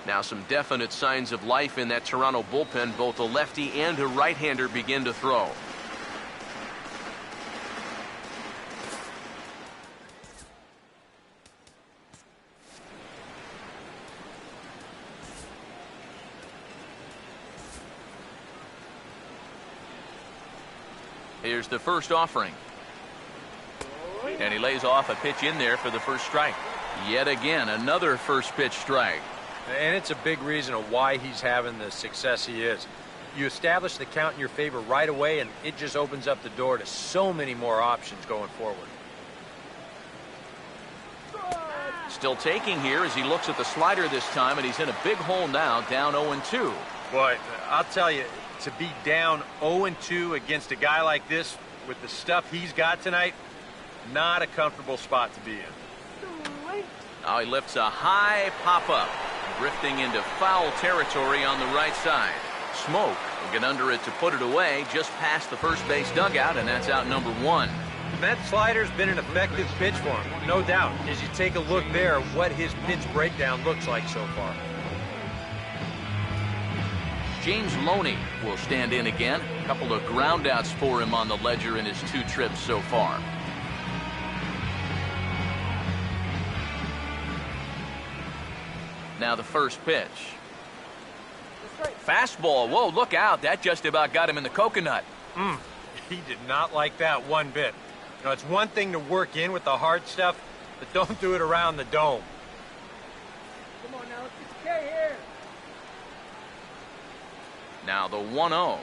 Now some definite signs of life in that Toronto bullpen. Both a lefty and a right-hander begin to throw. Here's the first offering. And he lays off a pitch in there for the first strike. Yet again, another first pitch strike. And it's a big reason of why he's having the success he is. You establish the count in your favor right away, and it just opens up the door to so many more options going forward. Still taking here as he looks at the slider this time, and he's in a big hole now, down 0-2. Boy, I'll tell you, to be down 0-2 against a guy like this with the stuff he's got tonight, not a comfortable spot to be in. Now he lifts a high pop-up, drifting into foul territory on the right side. Smoke will get under it to put it away just past the first base dugout, and that's out number 1. That slider's been an effective pitch for him, no doubt. As you take a look there, what his pitch breakdown looks like so far. James Loney will stand in again. A couple of groundouts for him on the ledger in his 2 trips so far. Now the first pitch. Fastball. Whoa, look out. That just about got him in the coconut. He did not like that one bit. You know, it's one thing to work in with the hard stuff, but don't do it around the dome. Come on now, let's get the K here. Now the 1-0.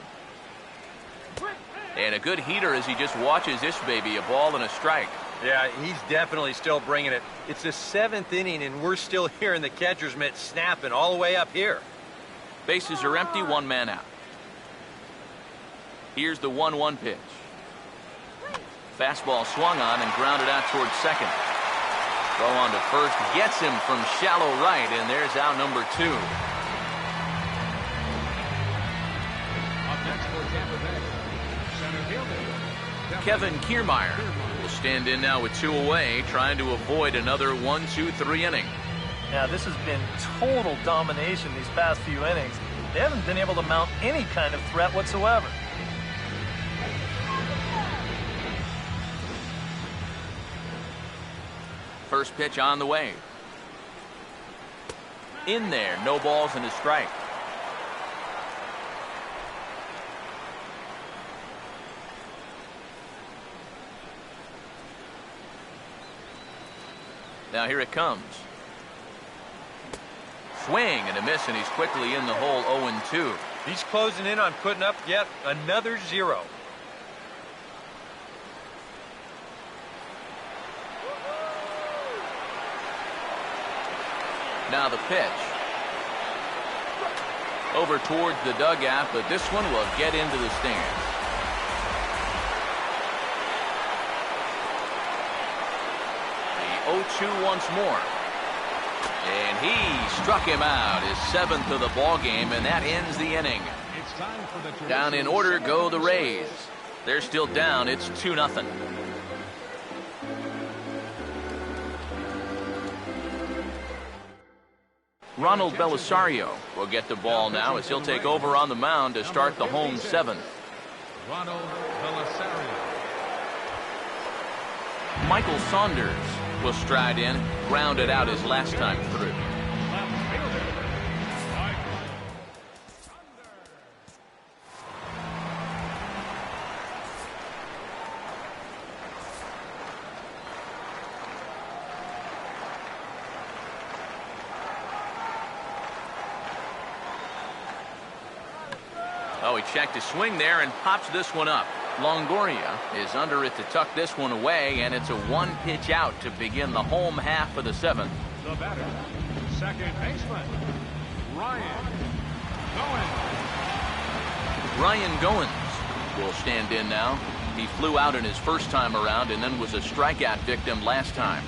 And a good heater as he just watches this baby, a ball and a strike. Yeah, he's definitely still bringing it. It's the 7th inning, and we're still hearing the catcher's mitt snapping all the way up here. Bases are empty, 1 man out. Here's the 1-1 pitch. Fastball swung on and grounded out towards second. Throw on to first gets him from shallow right, and there's out number 2. Up next for Tampa Bay, center fielder Kevin Kiermaier will stand in now with 2 away, trying to avoid another 1-2-3 inning. Now, this has been total domination these past few innings. They haven't been able to mount any kind of threat whatsoever. First pitch on the way. In there, no balls and a strike. Now here it comes. Swing and a miss, and he's quickly in the hole. 0-2. He's closing in on putting up yet another 0. Now the pitch. Over towards the dugout, but this one will get into the stands. The 0-2 once more. And he struck him out, his 7th of the ball game, and that ends the inning. It's time for the Down in order go the Rays. They're still down. It's 2-0. Ronald Belisario will get the ball now as he'll take over on the mound to start the home 7th. Ronald Belisario. Michael Saunders will stride in, grounded out his last time through. Left fielder, Mike Oh, he checked his swing there and pops this one up. Longoria is under it to tuck this one away, and it's a 1-pitch out to begin the home half of the 7th. The batter, second baseman, Ryan Goins. Ryan Goins will stand in now. He flew out in his first time around and then was a strikeout victim last time.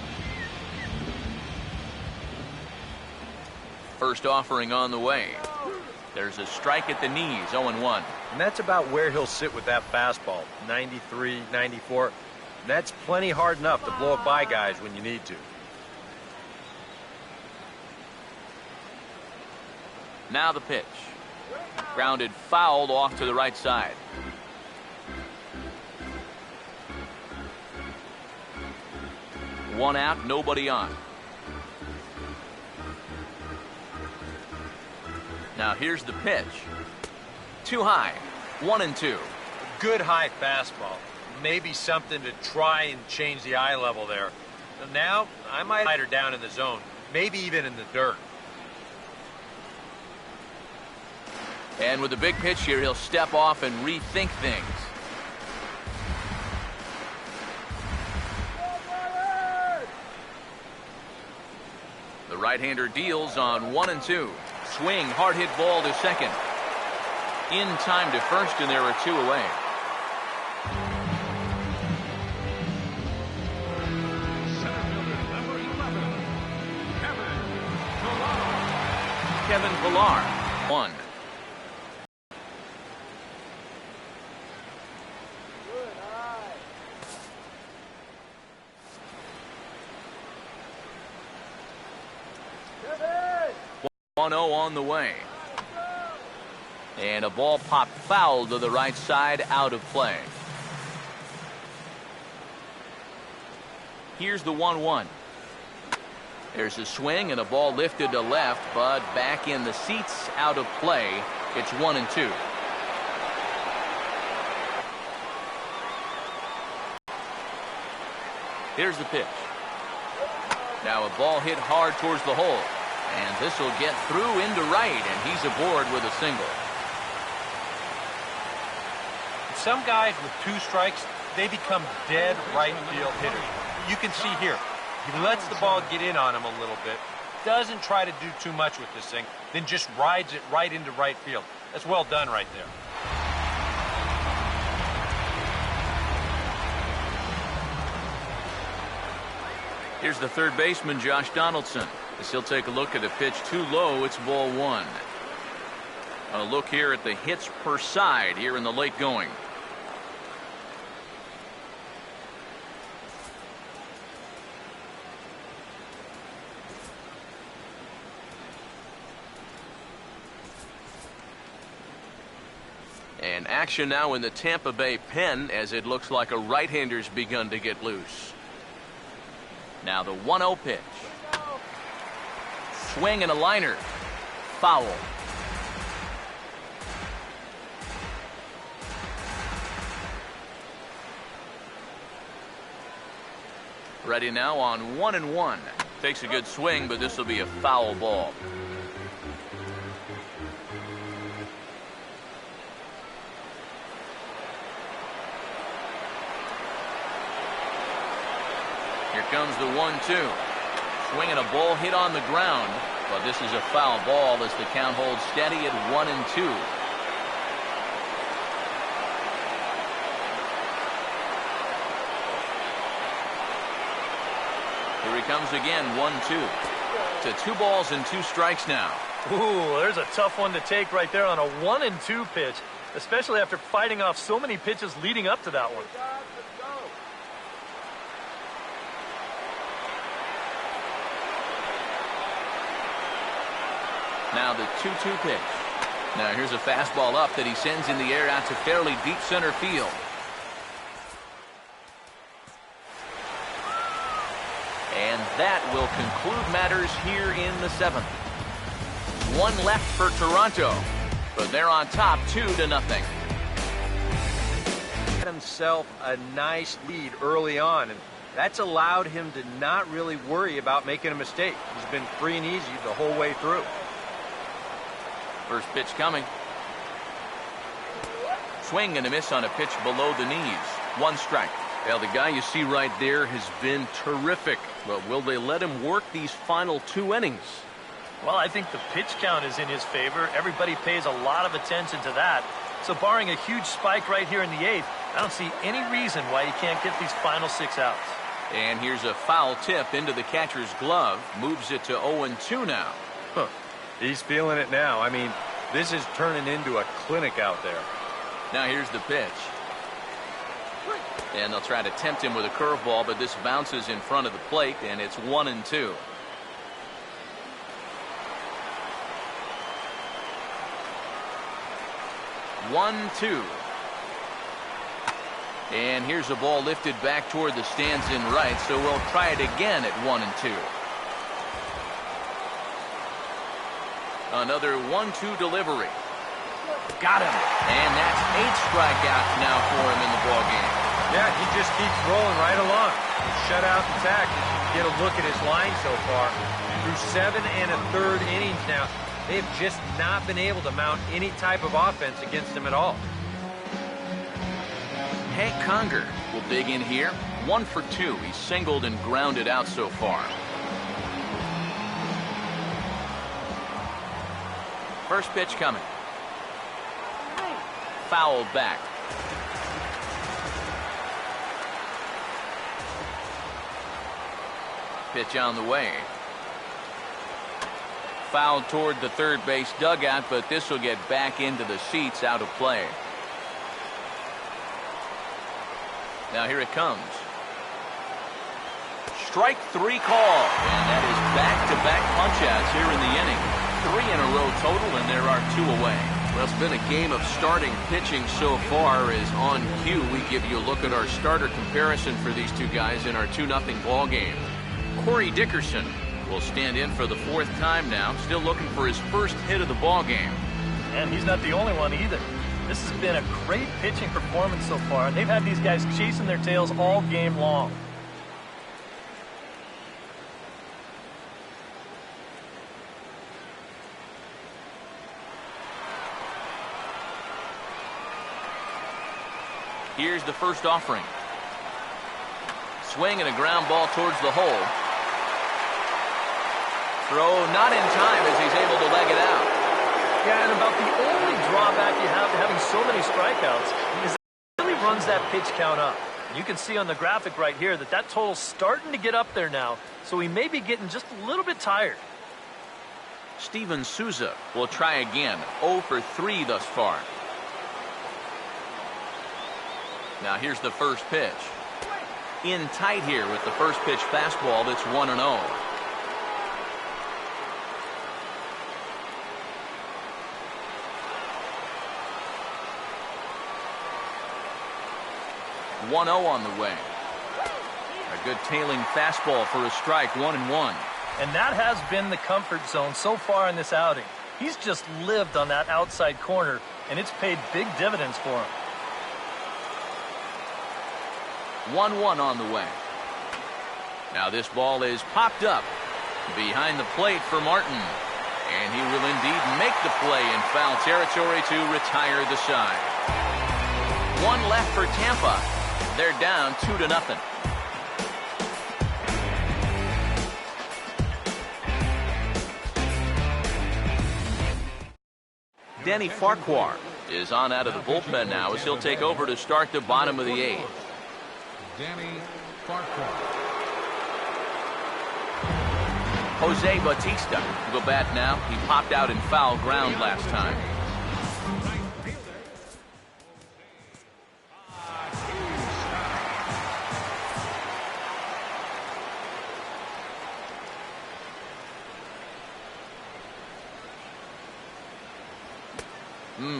First offering on the way. There's a strike at the knees, 0-1. And that's about where he'll sit with that fastball, 93, 94. That's plenty hard enough to blow it by guys when you need to. Now the pitch. Grounded fouled off to the right side. One out, nobody on. Now here's the pitch. Too high. 1-2. Good high fastball. Maybe something to try and change the eye level there. So now, I might hide her down in the zone. Maybe even in the dirt. And with the big pitch here, he'll step off and rethink things. The right-hander deals on 1-2. Swing, hard hit ball to second. In time to first, and there are 2 away. Center fielder, number 11, Kevin Pillar. Kevin Pillar, 1. Kevin! 1-0 on the way. And a ball popped foul to the right side, out of play. Here's the 1-1. There's a swing and a ball lifted to left, but back in the seats, out of play. It's 1-2. Here's the pitch. Now a ball hit hard towards the hole. And this will get through into right, and he's aboard with a single. Some guys with 2 strikes, they become dead right field hitters. You can see here, he lets the ball get in on him a little bit, doesn't try to do too much with this thing, then just rides it right into right field. That's well done right there. Here's the third baseman, Josh Donaldson, as he'll take a look at a pitch too low. It's ball one. A look here at the hits per side here in the late going. And action now in the Tampa Bay pen as it looks like a right-hander's begun to get loose. Now the 1-0 pitch. Swing and a liner. Foul. Ready now on 1-1. Takes a good swing, but this will be a foul ball. Here comes the 1-2. Swinging a ball hit on the ground, but this is a foul ball as the count holds steady at 1-2. Here he comes again, 1-2. To 2 balls and 2 strikes now. Ooh, there's a tough one to take right there on a 1-2 pitch, especially after fighting off so many pitches leading up to that one. Now the 2-2 pitch. Now here's a fastball up that he sends in the air out to fairly deep center field. And that will conclude matters here in the 7th. 1 left for Toronto, but they're on top 2-0. Had himself a nice lead early on, and that's allowed him to not really worry about making a mistake. He's been free and easy the whole way through. First pitch coming. Swing and a miss on a pitch below the knees. 1 strike. Well, the guy you see right there has been terrific. But will they let him work these final 2 innings? Well, I think the pitch count is in his favor. Everybody pays a lot of attention to that. So barring a huge spike right here in the 8th, I don't see any reason why he can't get these final 6 outs. And here's a foul tip into the catcher's glove. Moves it to 0-2 now. He's feeling it now. I mean, this is turning into a clinic out there. Now here's the pitch. And they'll try to tempt him with a curveball, but this bounces in front of the plate, and it's 1-2. And here's a ball lifted back toward the stands in right, so we'll try it again at 1-2. Another 1-2 delivery. Got him. And that's 8 strikeouts now for him in the ballgame. Yeah, he just keeps rolling right along. Shutout intact. As you get a look at his line so far. Through 7 1/3 innings now, they've just not been able to mount any type of offense against him at all. Hank Conger will dig in here. 1 for 2. He's singled and grounded out so far. First pitch coming. Fouled back. Pitch on the way. Fouled toward the third base dugout, but this will get back into the seats, out of play. Now here it comes. Strike 3 call. And that is back-to-back punch-outs here in the inning. 3 in a row total, and there are 2 away. Well, it's been a game of starting pitching so far. As on cue, we give you a look at our starter comparison for these 2 guys in our 2-0 ball game. Corey Dickerson will stand in for the 4th time now, still looking for his first hit of the ball game. And he's not the only one either. This has been a great pitching performance so far, and they've had these guys chasing their tails all game long. Here's the first offering. Swing and a ground ball towards the hole. Throw not in time as he's able to leg it out. Yeah, and about the only drawback you have to having so many strikeouts is that it really runs that pitch count up. You can see on the graphic right here that that total's starting to get up there now, so he may be getting just a little bit tired. Steven Souza will try again. 0 for 3 thus far. Now here's the first pitch. In tight here with the first pitch fastball that's 1-0. On the way. A good tailing fastball for a strike, 1-1. And that has been the comfort zone so far in this outing. He's just lived on that outside corner, and it's paid big dividends for him. 1-1 on the way. Now this ball is popped up behind the plate for Martin. And he will indeed make the play in foul territory to retire the side. One left for Tampa. They're down 2-0. Danny Farquhar is on out of the bullpen now as he'll take over to start the bottom of the 8th. Danny Farquhar. Jose Bautista will go bat now. He popped out in foul ground last time.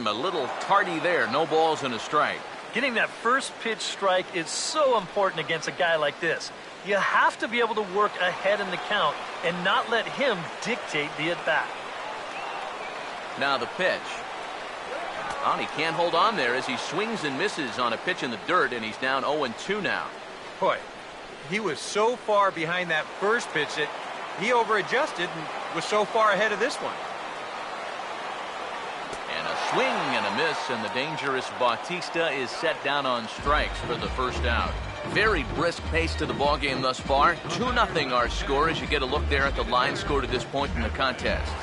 A little tardy there. No balls and a strike. Getting that first pitch strike is so important against a guy like this. You have to be able to work ahead in the count and not let him dictate the at-bat. Now the pitch. Oh, he can't hold on there as he swings and misses on a pitch in the dirt, and he's down 0-2 now. Boy, he was so far behind that first pitch that he over-adjusted and was so far ahead of this one. And a swing and a miss, and the dangerous Bautista is set down on strikes for the first out. Very brisk pace to the ballgame thus far. 2-0 our score as you get a look there at the line score to this point in the contest.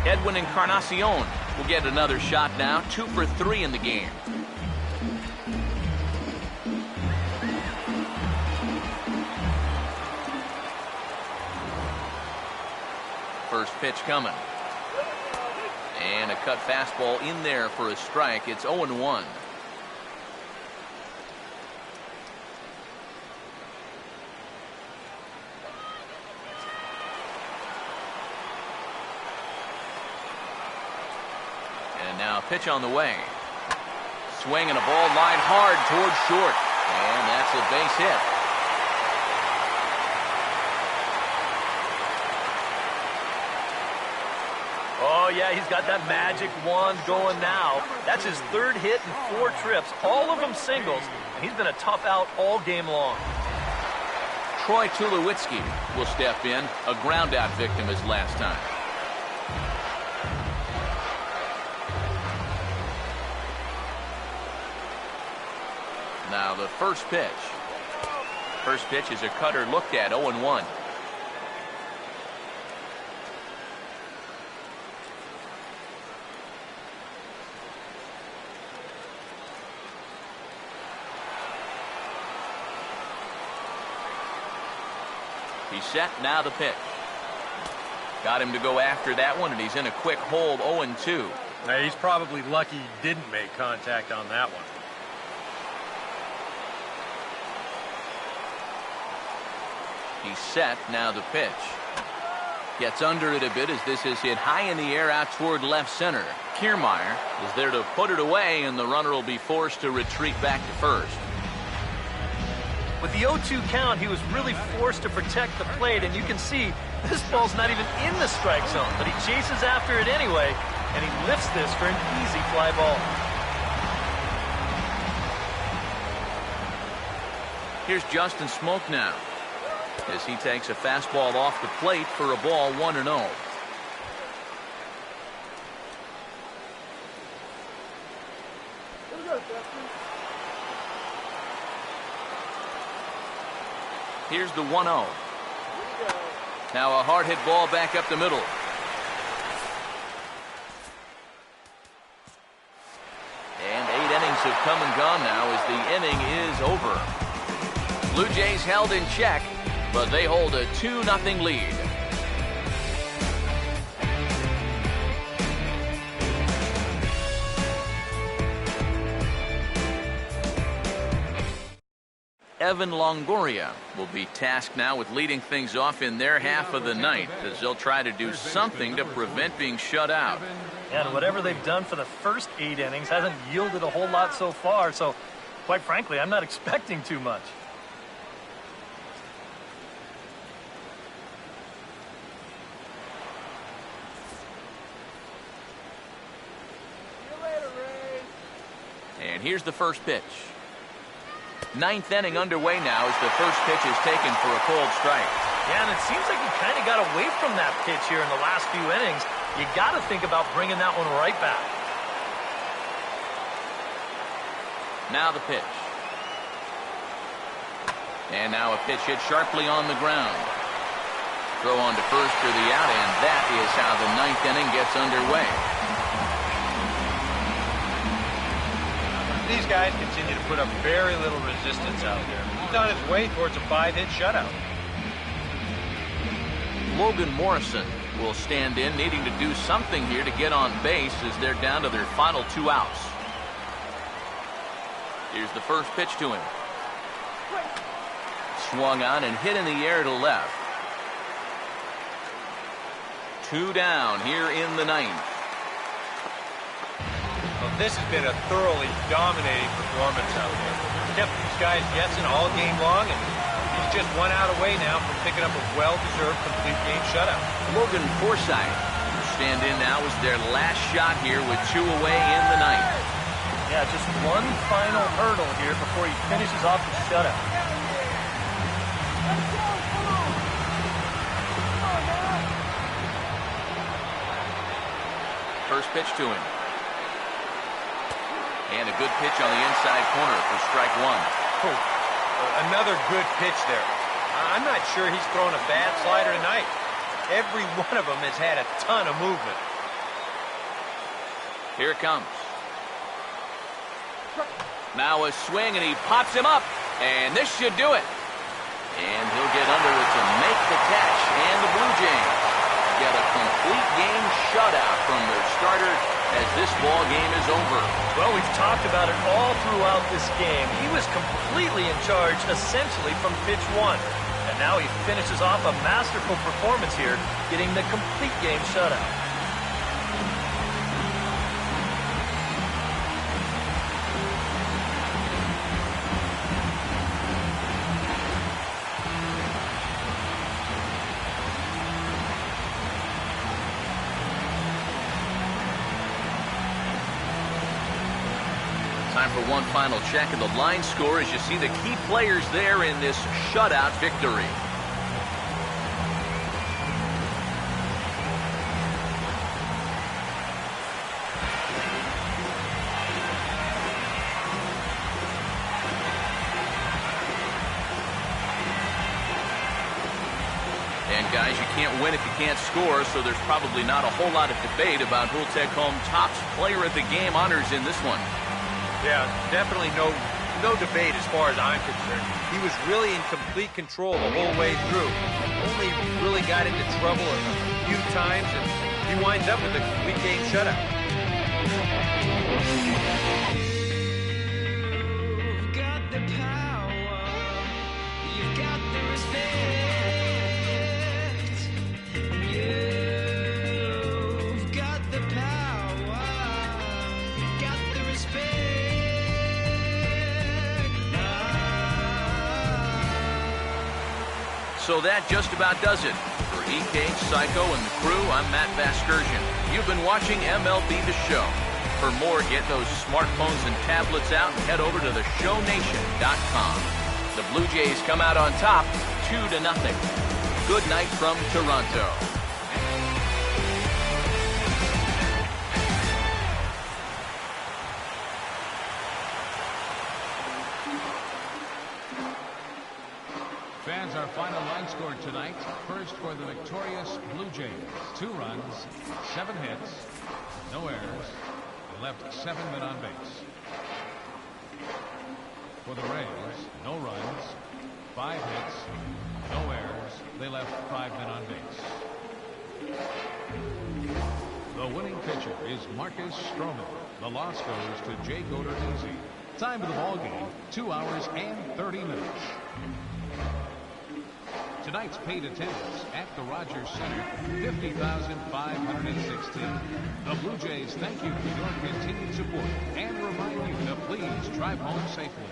Edwin Encarnacion will get another shot now. 2 for 3 in the game. First pitch coming. And a cut fastball in there for a strike. It's 0-1. And now a pitch on the way. Swing and a ball line hard towards short. And that's a base hit. Oh, yeah, he's got that magic wand going now. That's his third hit in 4 trips, all of them singles, and he's been a tough out all game long. Troy Tulowitzki will step in, a ground out victim as last time. Now the first pitch. First pitch is a cutter looked at, 0-1. He's set, now the pitch. Got him to go after that one, and he's in a quick hold, 0-2. Now, he's probably lucky he didn't make contact on that one. He's set, now the pitch. Gets under it a bit as this is hit high in the air out toward left center. Kiermaier is there to put it away, and the runner will be forced to retreat back to first. With the 0-2 count, he was really forced to protect the plate, and you can see this ball's not even in the strike zone, but he chases after it anyway, and he lifts this for an easy fly ball. Here's Justin Smoak now as he takes a fastball off the plate for a ball, 1-0. Here's the 1-0. Now a hard hit ball back up the middle. innings have come and gone now as the inning is over. Blue Jays held in check, but they hold a 2-0 lead. Evan Longoria will be tasked now with leading things off in their half of the ninth as they'll try to do something to prevent being shut out. And whatever they've done for the first 8 innings hasn't yielded a whole lot so far, so quite frankly, I'm not expecting too much. See you later, Ray. And here's the first pitch. 9th inning underway now as the first pitch is taken for a cold strike. Yeah, and it seems like he kind of got away from that pitch here in the last few innings. You got to think about bringing that one right back. Now the pitch. And now a pitch hit sharply on the ground. Throw on to first for the out, and that is how the 9th inning gets underway. These guys continue to put up very little resistance out there. He's on his way towards a 5-hit shutout. Logan Morrison will stand in, needing to do something here to get on base as they're down to their final 2 outs. Here's the first pitch to him. Swung on and hit in the air to left. 2 down here in the 9th. Well, this has been a thoroughly dominating performance out there. Kept these guys guessing all game long, and he's just 1 out away now from picking up a well-deserved complete game shutout. Logan Forsythe will stand in now as their last shot here with 2 away in the 9th. Yeah, just one final hurdle here before he finishes off the shutout. First pitch to him. And a good pitch on the inside corner for strike 1. Oh, another good pitch there. I'm not sure he's thrown a bad slider tonight. Every one of them has had a ton of movement. Here it comes. Now a swing, and he pops him up. And this should do it. And he'll get under it to make the catch. And the Blue Jays get a complete game shutout from their starter as this ball game is over. Well, we've talked about it all throughout this game. He was completely in charge, essentially, from pitch 1. And now he finishes off a masterful performance here, getting the complete game shutout. Time for one final check of the line score as you see the key players there in this shutout victory. And guys, you can't win if you can't score, so there's probably not a whole lot of debate about who'll take home top player of the game honors in this one. Yeah, definitely no debate as far as I'm concerned. He was really in complete control the whole way through. Only really got into trouble a few times, and he winds up with a complete game shutout. You've got the power, you've got the respect. You've got the power, you've got the respect. So that just about does it. For EK, Psycho, and the crew, I'm Matt Vasgersian. You've been watching MLB The Show. For more, get those smartphones and tablets out and head over to theshownation.com. The Blue Jays come out on top, 2-0. Good night from Toronto. Fans, our final line score tonight. First for the victorious Blue Jays. 2 runs, 7 hits, no errors. They left 7 men on base. For the Rays, no runs, 5 hits, no errors. They left 5 men on base. The winning pitcher is Marcus Stroman. The loss goes to Jake Odorizzi. Time of the ball game, 2 hours and 30 minutes. Tonight's paid attendance at the Rogers Center, 50,516. The Blue Jays thank you for your continued support and remind you to please drive home safely.